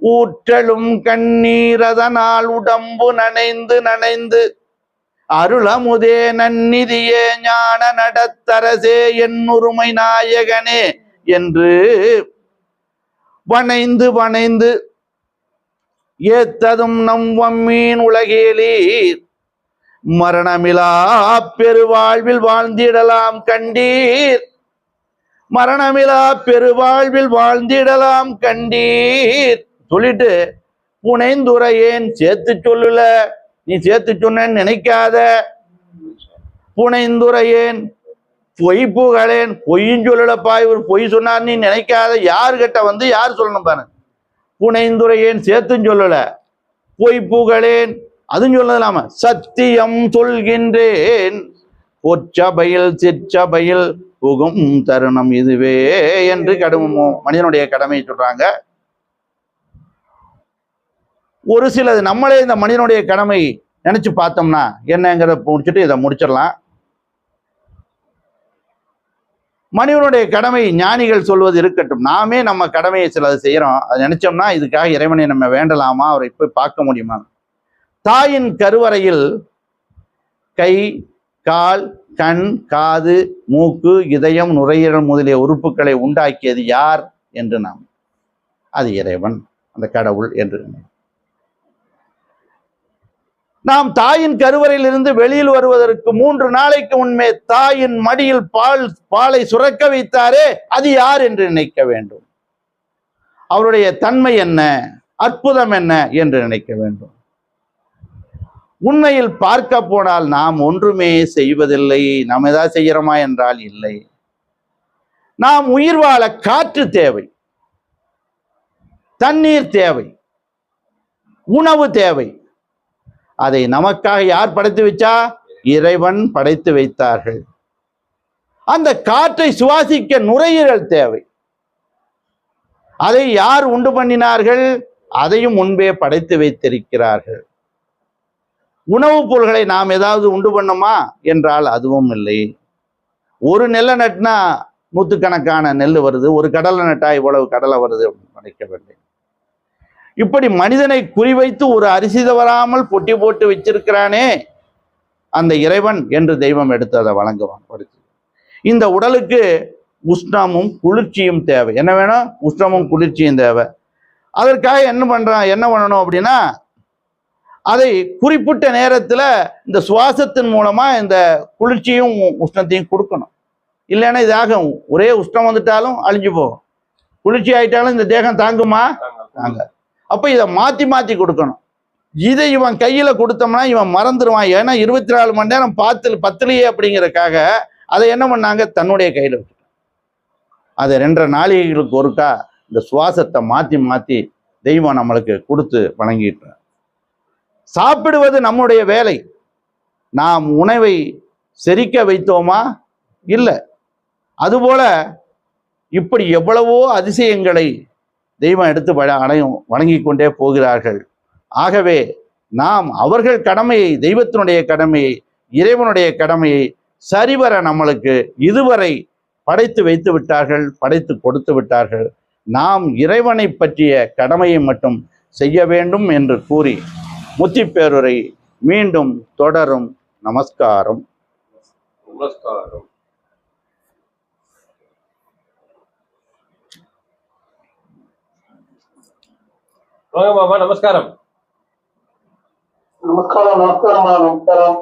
ஊற்றலும் கண்ணீர் அதனால் உடம்பு நனைந்து நனைந்து அருளமுதே நன்னிதியே ஞான நடத்தரசே என்னுரிமை நாயகனே என்று வணைந்து வணைந்து ஏத்ததும் நம் வம்மீன் உலகேலீர் மரணமிலா பெருவாழ்வில் வாழ்ந்திடலாம் கண்டீர். மரணமிலா பெருவாழ்வில் வாழ்ந்திடலாம் கண்டீர் சொல்லிட்டு புனைந்துரையேன் சேர்த்து சொல்லல, நீ சேர்த்து சொன்னேன்னு நினைக்காத. புனைந்துரையேன் பொய் புகழேன், பொய்யும் சொல்லலப்பா இவர் பொய் சொன்னார் நீ நினைக்காத. யாருகிட்ட வந்து யார் சொல்லணும் பாரு. புனைந்துரையேன் சேர்த்தும் சொல்லல, பொய் புகழேன் அதுவும் சொல்லலாம. சத்தியம் சொல்கின்றேன் பொற்சபையில் சிற்சபையில் புகும் தருணம் இதுவே என்று மனிதனுடைய கடமையை சொல்றாங்க. ஒரு சிலது நம்மளே இந்த மனிதனுடைய கடமை நினைச்சு பார்த்தோம்னா என்னங்கிறத முடிச்சுட்டு இதை முடிச்சிடலாம். மனிதனுடைய கடமை ஞானிகள் சொல்வது இருக்கட்டும், நாமே நம்ம கடமையை சிலது செய்யறோம். அதை நினைச்சோம்னா இதுக்காக இறைவனை நம்ம வேண்டலாமா, அவரை போய் பார்க்க முடியுமா? தாயின் கருவறையில் கை கால் கண் காது மூக்கு இதயம் நுரையீரல் முதலிய உறுப்புகளை உண்டாக்கியது யார் என்று நாம் அது இறைவன், அந்த கடவுள் என்று நாம் தாயின் கருவறையில் இருந்து வெளியில் வருவதற்கு 3 நாளைக்கு முன்பே தாயின் மடியில் பாலை சுரக்க வைத்தாரே அது யார் என்று நினைக்க வேண்டும். அவருடைய தன்மை என்ன, அற்புதம் என்ன என்று நினைக்க வேண்டும். உண்மையில் பார்க்க போனால் நாம் ஒன்றுமே செய்வதில்லை. நாம் ஏதாவது செய்கிறோமா என்றால் இல்லை. நாம் உயிர் வாழ காற்று தேவை, தண்ணீர் தேவை, உணவு தேவை. அதை நமக்காக யார் படைத்து வச்சா? இறைவன் படைத்து வைத்தார்கள். அந்த காற்றை சுவாசிக்க நுரையீரல் தேவை. அதை யார் உண்டு பண்ணினார்கள்? அதையும் முன்பே படைத்து வைத்திருக்கிறார்கள். உணவுப் பொருள்களை நாம் ஏதாவது உண்டு பண்ணோமா என்றால் அதுவும் இல்லை. ஒரு நெல்லை நட்டினா நூற்றுக்கணக்கான நெல் வருது, ஒரு கடலை நட்டா இவ்வளவு கடலை வருது நினைக்கவில்லை. இப்படி மனிதனை குறிவைத்து ஒரு அரிசி தவறாமல் பொட்டி போட்டு வச்சிருக்கிறானே அந்த இறைவன் என்று தெய்வம் எடுத்து அதை வழங்குவான். இந்த உடலுக்கு உஷ்ணமும் குளிர்ச்சியும் தேவை. என்ன வேணும்? உஷ்ணமும் குளிர்ச்சியும் தேவை. அதற்காக என்ன பண்ணணும் அப்படின்னா, அதை குறிப்பிட்ட நேரத்தில் இந்த சுவாசத்தின் மூலமா இந்த குளிர்ச்சியும் உஷ்ணத்தையும் கொடுக்கணும். இல்லைன்னா இதாக ஒரே உஷ்ணம் வந்துட்டாலும் அழிஞ்சு போகும், குளிர்ச்சி ஆயிட்டாலும் இந்த தேகம் தாங்குமா? தாங்க. அப்ப இதை மாத்தி மாத்தி கொடுக்கணும். இதை இவன் கையில கொடுத்தோம்னா இவன் மறந்துடுவான். ஏன்னா 24 மணி நேரம் பத்துலையே அப்படிங்கிறதுக்காக அதை என்ன பண்ணாங்க, தன்னுடைய கையில வச்சுட்டாங்க. அதை 2 நாளிகைகளுக்கு ஒருக்கா இந்த சுவாசத்தை மாத்தி மாத்தி தெய்வம் நம்மளுக்கு கொடுத்து வழங்கிட்டு. சாப்பிடுவது நம்முடைய வேலை. நாம் உணவை செரிக்க வைத்தோமா? இல்லை. அதுபோல இப்படி எவ்வளவோ அதிசயங்களை தெய்வம் எடுத்து வழங்கி கொண்டே போகிறார்கள். ஆகவே நாம் அவர்கள் கடமையை, தெய்வத்தினுடைய கடமையை, இறைவனுடைய கடமையை சரிவர நம்மளுக்கு இதுவரை படைத்து வைத்து விட்டார்கள், படைத்து கொடுத்து விட்டார்கள். நாம் இறைவனை பற்றிய கடமையை மட்டும் செய்ய வேண்டும் என்று கூறி முத்திப்பேருரை மீண்டும் தொடரும். நமஸ்காரம். நமஸ்காரம். வாங்க மாமா, நமஸ்காரம். நமஸ்காரம். நமஸ்காரம். நமஸ்காரம்.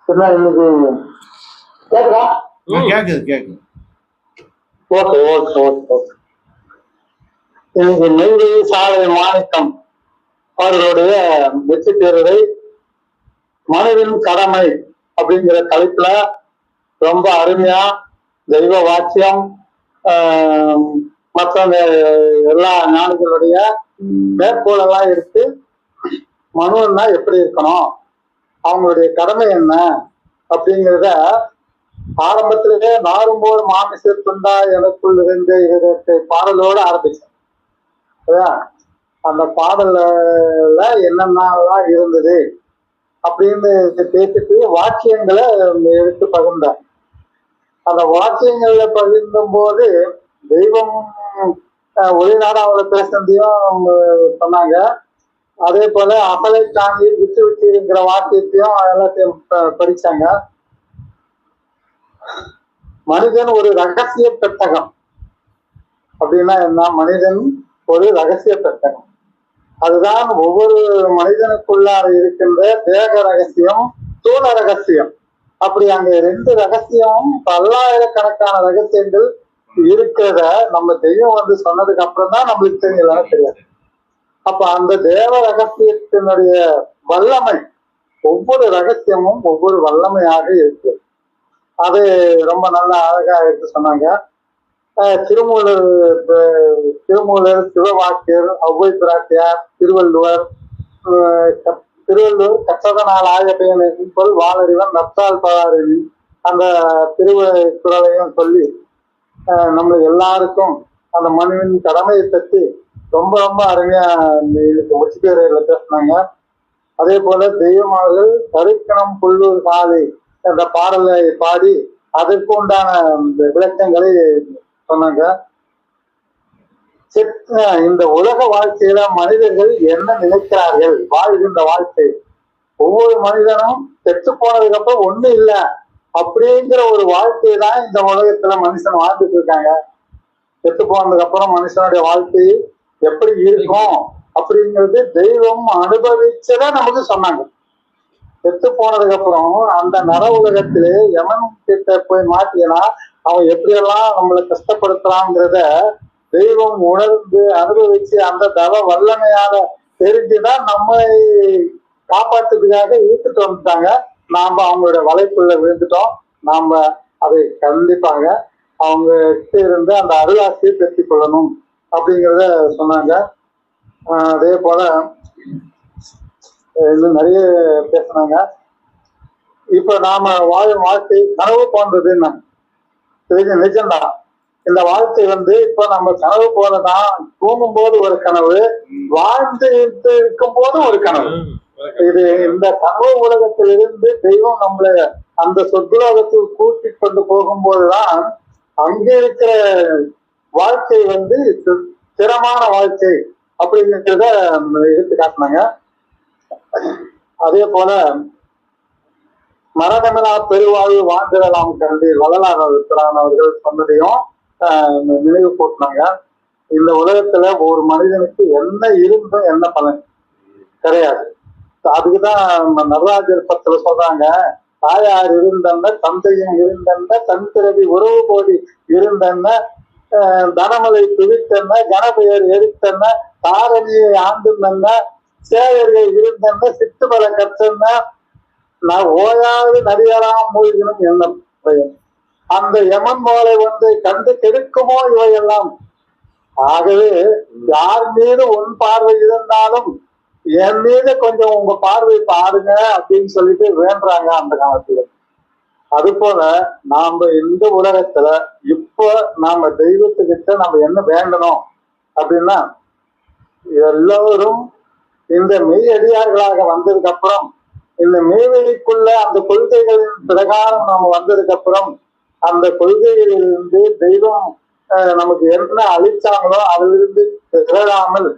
இன்னைக்கு கேக்குதா? கேக்குது. Okay okay okay. இன்னைக்கு நெல்லை சாலை மாணிக்கம் அவர்களுடைய வெற்றி பேருரை மனிதன் கடமை அப்படிங்கிற தலைப்புல ரொம்ப அருமையா தெய்வ வாக்கியம் மற்ற எல்லா ஞானிகளுடைய மேற்கோளெல்லாம் இருக்கு. மனுன்னா எப்படி இருக்கணும், அவங்களுடைய கடமை என்ன அப்படிங்கிறத ஆரம்பத்திலேயே நாரும்போது மாமிசத்துண்டா எனக்குள் இருந்து இதற்கு பாடலோடு ஆரம்பிச்சேன். அந்த பாடல்ல என்னென்னலாம் இருந்தது அப்படின்னு பேசிட்டு வாக்கியங்களை எடுத்து பகிர்ந்தேன். அந்த வாக்கியங்கள்ல பகிர்ந்தும் போது தெய்வம் ஒளிநாடாவில் பேசுனதையும் சொன்னாங்க. அதே போல அகலை தாண்டி விட்டு விட்டு இருக்கிற வாக்கியத்தையும் எல்லாத்தையும் படிச்சாங்க. மனிதன் ஒரு ரகசிய பெட்டகம் அப்படின்னா என்ன? மனிதன் ஒரு ரகசிய பெட்டகம். அதுதான் ஒவ்வொரு மனிதனுக்குள்ளார இருக்கின்ற தேக ரகசியம், தூண ரகசியம். அப்படி அங்க 2 ரகசியமும் பல்லாயிரக்கணக்கான ரகசியங்கள் இருக்கிறத நம்ம தெய்வம் சொன்னதுக்கு அப்புறம் தான் நம்மளுக்கு தெரியலாம் தெரியாது. அப்ப அந்த தேவ ரகசியத்தினுடைய வல்லமை, ஒவ்வொரு ரகசியமும் ஒவ்வொரு வல்லமையாக இருக்கு. அது ரொம்ப நல்லா அழகா எடுத்து சொன்னாங்க. திருமூலர், சிவவாக்கியர், ஔவை பிராட்டியார், திருவள்ளுவர் கற்றதனால் ஆயப்பெயனை போல் வாளறிவன் நற்றால் பழாரவி அந்த திருக்குறளையும் சொல்லி நம்மளுக்கு எல்லாருக்கும் அந்த மனிதன் கடமையை பற்றி ரொம்ப ரொம்ப அருமையா இதுக்கு முச்சிப்பேரையில பேசினாங்க. அதே போல தெய்வமார்கள் கருக்கணம் புல்லூர் காலை என்ற பாடலை பாடி அதற்கு உண்டான விளக்கங்களை சொன்னாங்க. இந்த உலக வாழ்க்கையில மனிதர்கள் என்ன நினைக்கிறார்கள், வாழ்கின்ற வாழ்க்கை, ஒவ்வொரு மனிதனும் செத்து போனதுக்கு அப்புறம் ஒண்ணு இல்லை அப்படிங்கிற ஒரு வாழ்க்கையை தான் இந்த உலகத்துல மனுஷன் வாழ்ந்துட்டு இருக்காங்க. செத்து போனதுக்கு அப்புறம் மனுஷனுடைய வாழ்க்கை எப்படி இருக்கும் அப்படிங்கிறது தெய்வம் அனுபவிச்சத நமக்கு சொன்னாங்க. செத்து போனதுக்கு அப்புறம் அந்த நர உலகத்திலே யமன் கிட்ட போய் மாட்டினா அவன் எப்படியெல்லாம் நம்மளை கஷ்டப்படுத்துறாங்கிறத தெய்வம் உணர்ந்து அனுபவிச்சு அந்த தவ வல்லமையால தெரிஞ்சுதான் நம்மை காப்பாற்றுறதுக்காக இழுத்துட்டு வந்துட்டாங்க. நாம அவங்களோட வலைக்குள்ள விழுந்துட்டோம். நாம அதை கண்டிப்பாங்க அவங்க கிட்ட இருந்து அந்த அருளாசியை பெற்றுக் கொள்ளணும் அப்படிங்கிறத சொன்னாங்க. அதே போல இன்னும் நிறைய பேசினாங்க. இப்ப நாம வாழும் வாழ்க்கை கனவு போன்றதுன்னு நிஜம்தான். இந்த வாழ்க்கை இப்ப நம்ம கனவு போலதான். தூங்கும் போது ஒரு கனவு, வாழ்ந்து இருக்கும் போது ஒரு கனவு. இது இந்த கனவு உலகத்திலிருந்து தெய்வம் நம்மள அந்த சொர்க்கலோகத்துக்கு கூட்டி கொண்டு போகும்போதுதான் அங்கே இருக்கிற வாழ்க்கை ஸ்திரமான வாழ்க்கை அப்படிங்கிறத எடுத்து காட்டினாங்க. அதே போல மரணமிலா பெருவாழ்வு வாழ்ந்திடலாம் கண்டீர் வள்ளலார் அவர்கள் சொன்னதையும் நினைவு கூட்டினாங்க. இந்த உலகத்துல ஒரு மனிதனுக்கு என்ன இருந்தும் என்ன பலன் கிடையாது. அதுக்குதான் நடராஜர் பத்துல சொல்றாங்க, தாயார் இருந்தன்ன தந்தையும் இருந்தன்ன தன் பிறவி உறவு கோடி இருந்தன்ன தனமலை துவித்தன்ன கணபெயர் எரித்தன்ன தாரணியை ஆண்டுந்தன்ன சேயர்கள் இருந்தன்ன சித்துபல கற்றன்ன நான் ஓயாது நதியெல்லாம் மூழ்கினும் என்ன பயன். அந்த யமன் மோலை கண்டு கெடுக்குமோ இவையெல்லாம். ஆகவே யார் மீது உன் பார்வை இருந்தாலும் என் மீது கொஞ்சம் உங்க பார்வை பாருங்க அப்படின்னு சொல்லிட்டு வேண்டுறாங்க அந்த காலத்துல. அது போல நாம இந்த உலகத்துல இப்ப நாம தெய்வத்துக்கிட்ட நம்ம என்ன வேண்டணும் அப்படின்னா, எல்லோரும் இந்த மெய்யடியார்களாக வந்ததுக்கு அப்புறம் இந்த மெய்வெளிக்குள்ள அந்த கொள்கைகளின் பிரகாரம் நாம வந்ததுக்கு அப்புறம் அந்த கொள்கைகளிலிருந்து தெய்வம் நமக்கு என்ன அளிச்சாங்களோ அதிலிருந்து திரளாமல்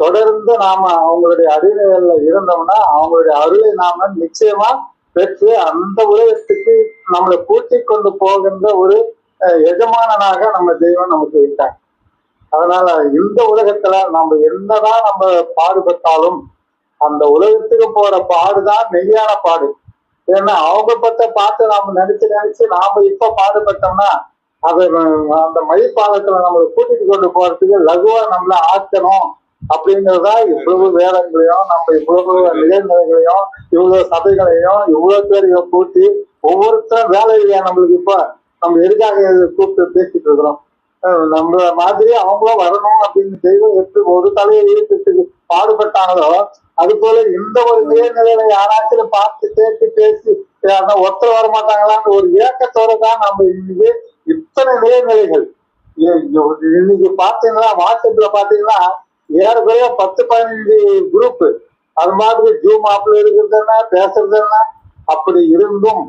தொடர்ந்து நாம அவங்களுடைய அடிநிலையில இருந்தோம்னா அவங்களுடைய அருளை நாம நிச்சயமா பெற்று அந்த உலகத்துக்கு நம்மளை கூட்டி கொண்டு போகின்ற ஒரு எஜமானனாக நம்ம தெய்வம் நமக்கு இருக்காங்க. அதனால இந்த உலகத்துல நம்ம என்னதான் நம்ம பாடுபட்டாலும் அந்த உலகத்துக்கு போற பாடுதான் மெய்யான பாடு. ஏன்னா அவங்க பார்த்து நாம நினைச்சு நாம இப்ப பாடுபட்டோம்னா அது அந்த மயிர்பாலத்துல நம்மளை கூட்டிட்டு கொண்டு போறதுக்கு லகுவா நம்மள ஆக்கணும் அப்படிங்கறதா இவ்வளவு வேதங்களையும் நம்ம இவ்வளவு நிகழ்நிலைகளையும் இவ்வளவு சபைகளையும் இவ்வளவு பேரையும் கூட்டி ஒவ்வொருத்தரும் வேலை இல்லையா நம்மளுக்கு. இப்ப நம்ம எதுக்காக கூப்பிட்டு பேசிட்டு இருக்கிறோம். நம்ம மாதிரி அவங்களும் வரணும் அப்படின்னு தெய்வம் எப்படி ஒரு தலையை ஈர்த்துக்கு பாடுபட்டாங்களோ அது போல இந்த ஒரு நிலைநிலையில யாராச்சும் பார்த்து கேட்டு பேசி ஒருத்தர் வர மாட்டாங்களான்னு ஒரு ஏக்கத்தோட தான் நம்ம இன்னைக்கு இத்தனை நிலைநிலைகள். இன்னைக்கு பாத்தீங்கன்னா வாட்ஸ்அப்ல பாத்தீங்கன்னா ஏறக்குறைய 10-15 குரூப். அது மாதிரி ஜூம் ஆப்ல இருக்கிறது என்ன பேசுறது என்ன. அப்படி இருந்தும்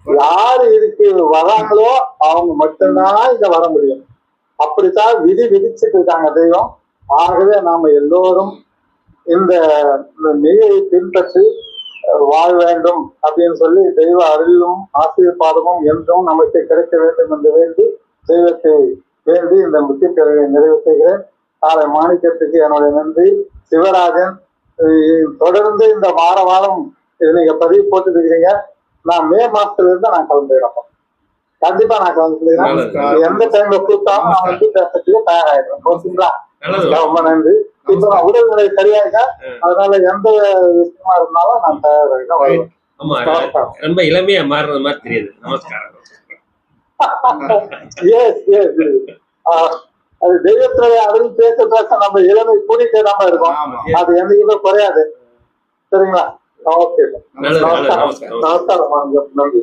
யாரு இதுக்கு வராங்களோ அவங்க மட்டும்தான் இங்க வர முடியும். அப்படித்தான் விதிச்சிட்டு இருக்காங்க தெய்வம். ஆகவே நாம எல்லோரும் இந்த மெய்யை பின்பற்றி வாழ வேண்டும் அப்படின்னு சொல்லி தெய்வ அருளும் ஆசீர்வாதமும் என்றும் நமக்கு கிடைக்க வேண்டும் என்று வேண்டி தெய்வத்தை வேண்டி இந்த முக்கிய பிறவை நிறைவு செய்கிறேன். நாளை மாணிக்கத்துக்கு என்னுடைய நன்றி. சிவராஜன் தொடர்ந்து இந்த வாரம் இது நீங்க பதிவு போட்டு இருக்கிறீங்க. நான் மே மாசத்துல இருந்து நான் கலந்துக்கிறேன். கண்டிப்பா நான் கலந்துக்கிறேன். எந்த டைம்ல கூப்பிட்டாலும் நான் பேசுறதுக்கு தயாராகிடுறேன். ஓகேங்களா? ரொம்ப நன்றி. இப்ப நான் உடல்நிலை சரியாயிட்டா அதனால எந்த விஷயமா இருந்தாலும் நான் தயாராகிட்டேன். ரொம்ப இளமையா மாறுறது மாதிரி தெரியுது. நமஸ்காரம். அது தெய்வத்துல அதுவும் பேச நம்ம இளமை கூட்டிட்டே தான் இருக்கும். அது என்னைக்குமே குறையாது. சரிங்களா? ஓகே, நமஸ்காரம். நன்றி.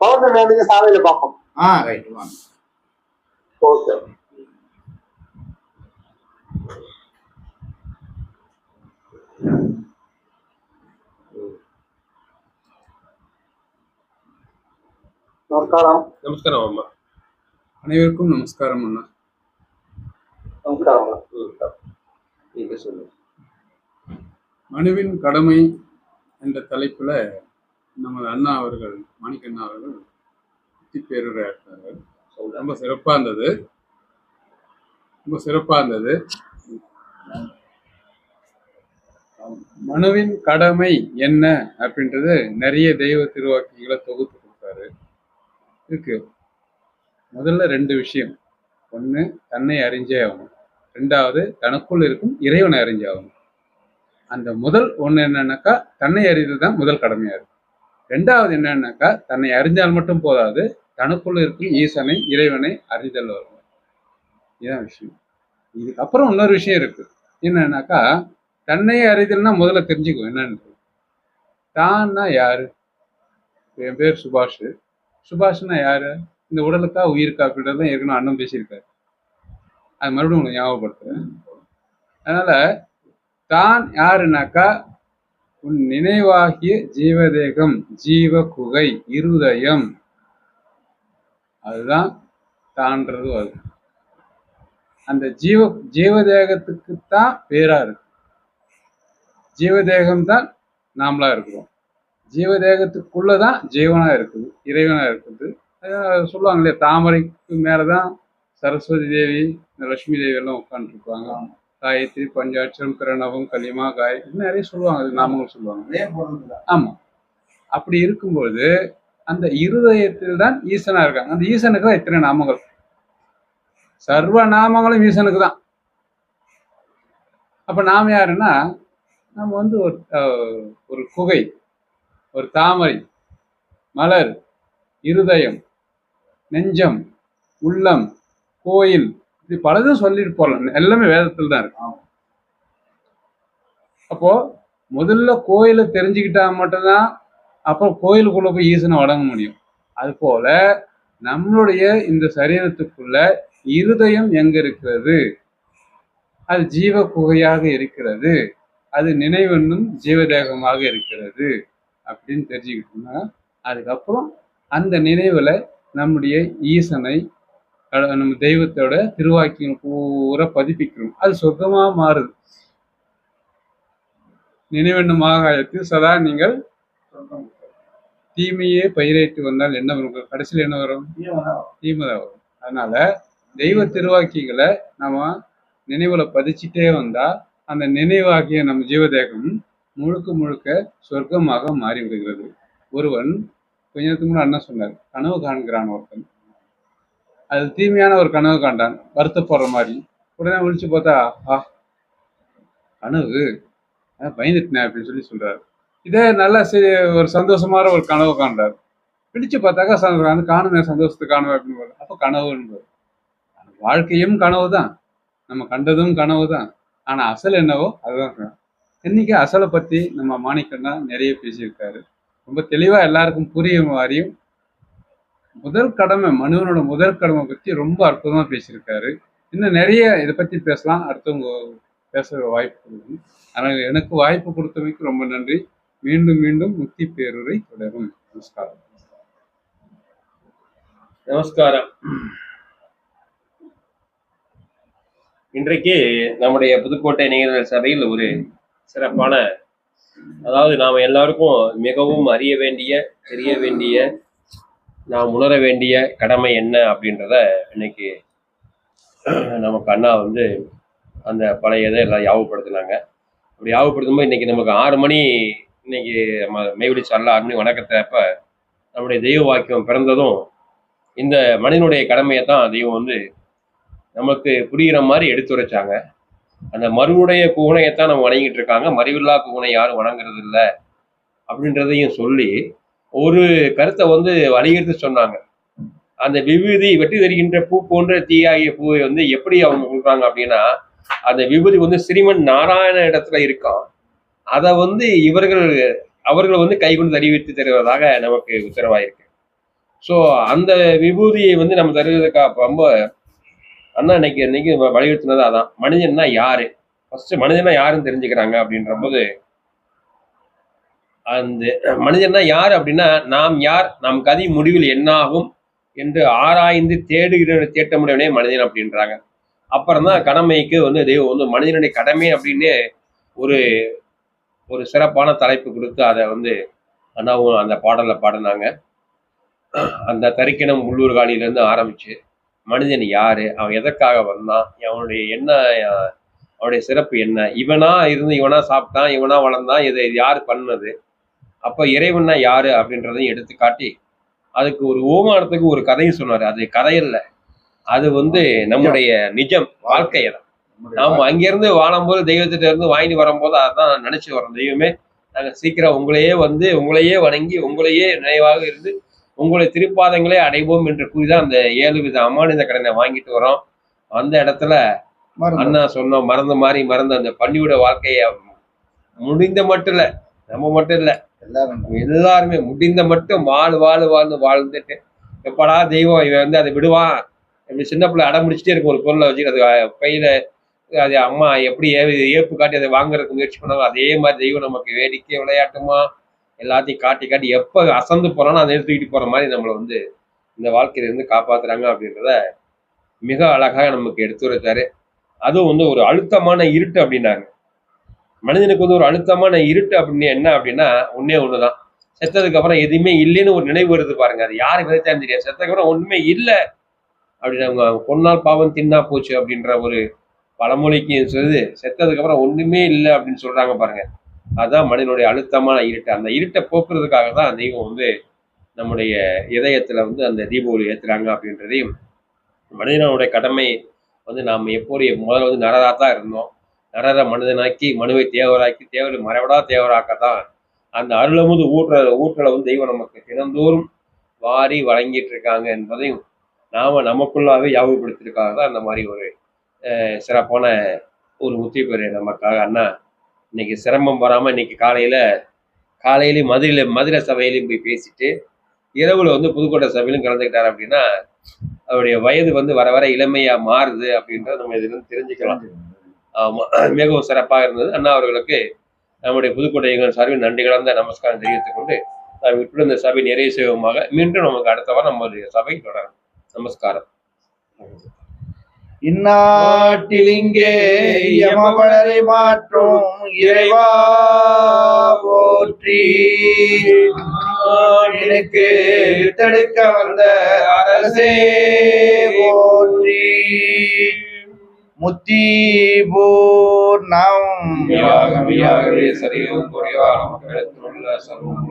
பௌர்ணமி அன்னைக்கு சாலையில பார்ப்போம். ஓகே. நமஸ்காரம். நமஸ்காரம் அம்மா. அனைவருக்கும் நமஸ்காரம் அண்ணா. நமஸ்காரம். நீங்க சொல்லுங்க. மனுவின் கடமை என்ற தலைப்புல நமது அண்ணா அவர்கள், மாணிக்கண்ணா அவர்கள் பேருரையாற்றினார்கள். ரொம்ப சிறப்பா இருந்தது. மனுவின் கடமை என்ன அப்படின்றது நிறைய தெய்வ திருவாக்கிகளை தொகுத்து கொடுத்தாரு. இருக்கு முதல்ல 2 விஷயம். ஒன்று, தன்னை அறிஞ்சே ஆகணும். 2வது, தனக்குள் இருக்கும் இறைவனை அறிஞ்சே ஆகணும். அந்த முதல் ஒன்று என்னன்னாக்கா தன்னை அறிதல் தான் முதல் கடமையா இருக்கு. 2வது என்னன்னாக்கா தன்னை அறிஞ்சால் மட்டும் போதாது, தனக்குள்ள இருக்கும் ஈசனை இறைவனை அறிதல் வரும். இதுதான் விஷயம். இதுக்கப்புறம் இன்னொரு விஷயம் இருக்கு. என்னன்னாக்கா தன்னை அறிதல்னா முதல்ல தெரிஞ்சுக்கும் என்னன்னு. தான்னா யாரு? என் பேர் சுபாஷ். சுபாஷ்னா யாரு? இந்த உடலுக்கா உயிருக்கா அப்படின்றதான் ஏற்கனவே அண்ணன் பேசியிருக்காரு. அது மறுபடியும் உங்களுக்கு ஞாபகப்படுத்துறேன். அதனால தான் யாருனாக்கா உன் நினைவாகிய ஜீவதேகம், ஜீவ குகை, இருதயம், அதுதான் தான்றது வருது. அந்த ஜீவதேகத்துக்குத்தான் பேரா இருக்கு. ஜீவதேகம் தான் நாமளா இருக்கிறோம். ஜீவதேகத்துக்குள்ளதான் ஜீவனா இருக்குது, இறைவனா இருக்குது. சொல்லுவாங்க இல்லையா, தாமரைக்கு மேலதான் சரஸ்வதி தேவி, இந்த லட்சுமி தேவி எல்லாம் உட்காந்துருப்பாங்க. காயத்ரி, பஞ்சாட்சரம், பிரணவம், கலிமா, இன்னும் நிறைய சொல்லுவாங்க, அது நாமங்களும் சொல்லுவாங்க. ஆமா. அப்படி இருக்கும்போது அந்த இருதயத்தில் தான் ஈசனா இருக்காங்க. அந்த ஈசனுக்கு தான் இத்தனை நாமங்கள், சர்வ நாமங்களும் ஈசனுக்கு தான். அப்ப நாம யாருன்னா, நம்ம வந்து ஒரு குகை, ஒரு தாமரை, மலர், இருதயம், நெஞ்சம், உள்ளம், கோயில், இப்படி பலதும் சொல்லிட்டு போகலாம். எல்லாமே வேதத்தில் தான் இருக்கு. அப்போ முதல்ல கோயிலை தெரிஞ்சுக்கிட்டா மட்டும்தான் அப்புறம் கோயிலுக்குள்ள போய் ஈசனை வணங்க முடியும். அது போல நம்மளுடைய இந்த சரீரத்துக்குள்ள இருதயம் எங்க இருக்கிறது, அது ஜீவ குகையாக இருக்கிறது, அது நினைவென்னும் ஜீவதேகமாக இருக்கிறது அப்படின்னு தெரிஞ்சுக்கிட்டோம்னா, அதுக்கப்புறம் அந்த நினைவுல நம்முடைய ஈசனை, நம்ம தெய்வத்தோட திருவாக்கியம் பூரா பதிப்பிக்கணும். அது சொர்க்கமா மாறுது. நினைவென்னும் ஆகாயத்தில் சதா நீங்கள் தீமையே பயிரேற்று வந்தால் என்ன வரும்? கடைசியில் என்ன வரும்? தீமைதான் வரும். அதனால தெய்வ திருவாக்கியங்களை நம்ம நினைவுல பதிச்சுட்டே வந்தா அந்த நினைவாகிய நம்ம ஜீவதேகம் முழுக்க முழுக்க சொர்க்கமாக மாறி விடுகிறது. ஒருவன் கொஞ்ச நேரத்துக்கு முன்னாடி அண்ணன் சொன்னார், கனவு காண்கிறான் ஒருத்தன். அது தீமையான ஒரு கனவு காண்டான், வருத்தப்படுற மாதிரி. உடனே விழிச்சு பார்த்தா, கனவு பயந்துட்டேன் அப்படின்னு சொல்லி சொல்றாரு. இதே நல்லா ஒரு சந்தோஷமான ஒரு கனவு காண்டார், பிடிச்சு பார்த்தாக்கா காணுமே, சந்தோஷத்தை காணுமே அப்படின்னு. அப்ப கனவுன்னு வாழ்க்கையும் கனவு தான், நம்ம கண்டதும் கனவு தான். ஆனா அசல் என்னவோ அதுதான். இன்னைக்கு அசலை பத்தி நம்ம மாணிக்கண்ணா நிறைய பேசியிருக்காரு. ரொம்ப தெளிவா எல்லாருக்கும் புரியும் மாதிரியும் முதல் கடமை, மனுவனோட முதல் கடமை பத்தி ரொம்ப அற்புதமா பேசியிருக்காரு. இன்னும் நிறைய இதை பத்தி பேசலாம், அடுத்தவங்க பேசுற வாய்ப்பு கொடுக்கும். ஆனால் எனக்கு வாய்ப்பு கொடுத்தமைக்கு ரொம்ப நன்றி. மீண்டும் மீண்டும் முக்தி பேருரை தொடரும். நமஸ்காரம். நமஸ்காரம். இன்றைக்கு நம்முடைய புதுக்கோட்டை நேயர்கள் சபையில் ஒரு சிறப்பான, அதாவது நாம் எல்லாருக்கும் மிகவும் அறிய வேண்டிய, தெரிய வேண்டிய, நாம் உணர வேண்டிய கடமை என்ன அப்படின்றத இன்னைக்கு நமக்கு அண்ணா வந்து அந்த பழைய இதை எல்லாம் யாவப்படுத்தினாங்க. அப்படி யாவப்படுத்தும்போது இன்னைக்கு நமக்கு 6 மணி, இன்னைக்கு நம்ம மெய்வெளி சாரல 6 மணி வணக்கத்தப்ப நம்முடைய தெய்வ வாக்கியம் பிறந்ததும் இந்த மனிதனுடைய கடமையை தான் தெய்வம் வந்து நமக்கு புரிகிற மாதிரி எடுத்துரைச்சாங்க. அந்த மறுவுடைய குகுணையத்தான் நம்ம வணங்கிட்டு இருக்காங்க, மறிவில்லா குகுணை யாரும் வணங்குறது இல்லை அப்படின்றதையும் சொல்லி ஒரு கருத்தை வந்து வலியுறுத்தி சொன்னாங்க. அந்த விபூதி வெட்டி தருகின்ற பூ போன்ற தீயாகிய பூவை வந்து எப்படி அவங்க கொடுக்குறாங்க அப்படின்னா, அந்த விபூதி வந்து ஸ்ரீமன் நாராயண இடத்துல இருக்கான், அதை வந்து அவர்கள் வந்து கைகொண்டு அறிவித்து தருவதாக நமக்கு உத்தரவாயிருக்கு. ஸோ அந்த விபூதியை வந்து நம்ம தருவதற்காக ரொம்ப அண்ணா இன்னைக்கு வலியுறுத்தினது அதான். மனிதன்னா யாரு, ஃபர்ஸ்ட் மனிதனா யாருன்னு தெரிஞ்சுக்கிறாங்க அப்படின்ற போது, அந்த மனிதன்னா யார் அப்படின்னா, நாம் யார், நம் கதி முடிவில் என்னாகும் என்று ஆராய்ந்து தேட்டமுடையவனே மனிதன் அப்படின்றாங்க. அப்புறம் தான் கடமைக்கு வந்து தெய்வம் வந்து மனிதனுடைய கடமை அப்படின்னு ஒரு சிறப்பான தலைப்பு கொடுத்து அதை வந்து அண்ணாவும் அந்த பாடலை பாடினாங்க. அந்த தரிக்கணம் உள்ளூர் காலியிலேருந்து ஆரம்பிச்சு மனிதன் யாரு, அவன் எதற்காக வந்தான், அவனுடைய என்ன, அவனுடைய சிறப்பு என்ன, இவனா இருந்து இவனா சாப்பிட்டான், இவனா வளர்ந்தான், இதை யார் பண்ணது, அப்ப இறைவனா யாரு அப்படின்றதையும் எடுத்து காட்டி அதுக்கு ஒரு ஓமானத்துக்கு ஒரு கதையும் சொன்னாரு. அது கதையில்ல, அது வந்து நம்முடைய நிஜம் வாழ்க்கையை தான். நாம அங்கிருந்து வாழும்போது தெய்வத்திட்ட இருந்து வாங்கிட்டு வரும்போது அதான் நினைச்சு வரோம், தெய்வமே நாங்க சீக்கிரம் உங்களையே வணங்கி உங்களையே நினைவாக இருந்து உங்களை திருப்பாதங்களே அடைவோம் என்று கூறிதான் அந்த 7 வித அமானித கடனை வாங்கிட்டு வரோம். அந்த இடத்துல அண்ணா சொன்னோம், மறந்த அந்த பள்ளியோட வாழ்க்கைய முடிந்த மட்டும் இல்ல, நம்ம மட்டும் இல்ல, எல்லாருமே முடிந்த மட்டும் வாழ்ந்துட்டு எப்படா தெய்வம் இவன் வந்து அதை விடுவான். இப்படி சின்ன பிள்ளை அடம் முடிச்சுட்டே இருக்கும் ஒரு பொருளை வச்சு, அது கையில அது அம்மா எப்படி ஏப்பு காட்டி அதை வாங்குறதுக்கு முயற்சி பண்ணாலும் அதே மாதிரி தெய்வம் நமக்கு வேடிக்கை விளையாட்டுமா எல்லாத்தையும் காட்டி காட்டி எப்ப அசந்து போறோம்னா அதை தூக்கிட்டு போற மாதிரி நம்மளை வந்து இந்த வாழ்க்கையில இருந்து காப்பாத்துறாங்க அப்படின்றத மிக அழகாக நமக்கு எடுத்துரைத்தாரு. அதுவும் வந்து ஒரு அழுத்தமான இருட்டு அப்படின்னாங்க. மனிதனுக்கு வந்து ஒரு அழுத்தமான இருட்டு அப்படின்னு என்ன அப்படின்னா ஒன்னே ஒண்ணுதான், செத்ததுக்கு அப்புறம் எதுவுமே இல்லைன்னு ஒரு நினைவு வருது பாருங்க. அது யாரு விதைச்சான்னு தெரியாது. செத்ததுக்கு அப்புறம் ஒண்ணுமே இல்லை அப்படின்னு அவங்க பொன்னால் பாவம் தின்னா போச்சு அப்படின்ற ஒரு பழமொழிக்கு சொல்லுது. செத்ததுக்கு அப்புறம் ஒண்ணுமே இல்லை அப்படின்னு சொல்றாங்க பாருங்க. அதுதான் மனிதனுடைய அழுத்தமான இருட்டு. அந்த இருட்டை போக்குறதுக்காக தான் தெய்வம் வந்து நம்முடைய இதயத்துல வந்து அந்த தீப ஒளி ஏத்துறாங்க அப்படின்றதையும், மனிதனுடைய கடமை வந்து நாம் எப்படி முதல்ல வந்து நரராத்தான் இருந்தோம், நரரை மனிதனாக்கி மனுவை தேவராக்கி தேவரை மறைவிடா தேவராக்கத்தான் அந்த அருளமுது ஊற்றலை வந்து தெய்வம் நமக்கு தினந்தோறும் வாரி வழங்கிட்டு இருக்காங்க என்பதையும் நாம நமக்குள்ளாவே யாபகப்படுத்திருக்காக தான் அந்த மாதிரி ஒரு சிறப்பான ஒரு முத்தி பெரு நமக்காக அண்ணா இன்னைக்கு சிரமம் வராம இன்னைக்கு காலையிலேயும் மதுரை சபையிலையும் போய் பேசிட்டு இரவுல வந்து புதுக்கோட்டை சபையிலும் கலந்துக்கிட்டாரு அப்படின்னா அவருடைய வயது வந்து வர வர இளமையா மாறுது அப்படின்றத நம்ம இதுல இருந்து தெரிஞ்சுக்கலாம். ஆமா, மிகவும் சிறப்பாக இருந்தது. அண்ணா அவர்களுக்கு நம்முடைய புதுக்கோட்டை எங்கள் சார்பில் நன்றி கலந்த நமஸ்காரம் தெரிவித்துக் கொண்டு நாம் இப்படி இந்த சபை நிறைவு செய்வோமாக. மீண்டும் நமக்கு அடுத்த வாரம் நம்முடைய சபை தொடரும். நமஸ்காரம். இந்நாட்டிலிங்கே யமவளரை மாற்றும் இறைவா போற்றி. எனக்கு தடுக்க வந்த அரசே போற்றி. முத்தி பூர்ணம் மியாகவே சரியும் குறைவாக நமக்கு எடுத்துள்ள சர்வம்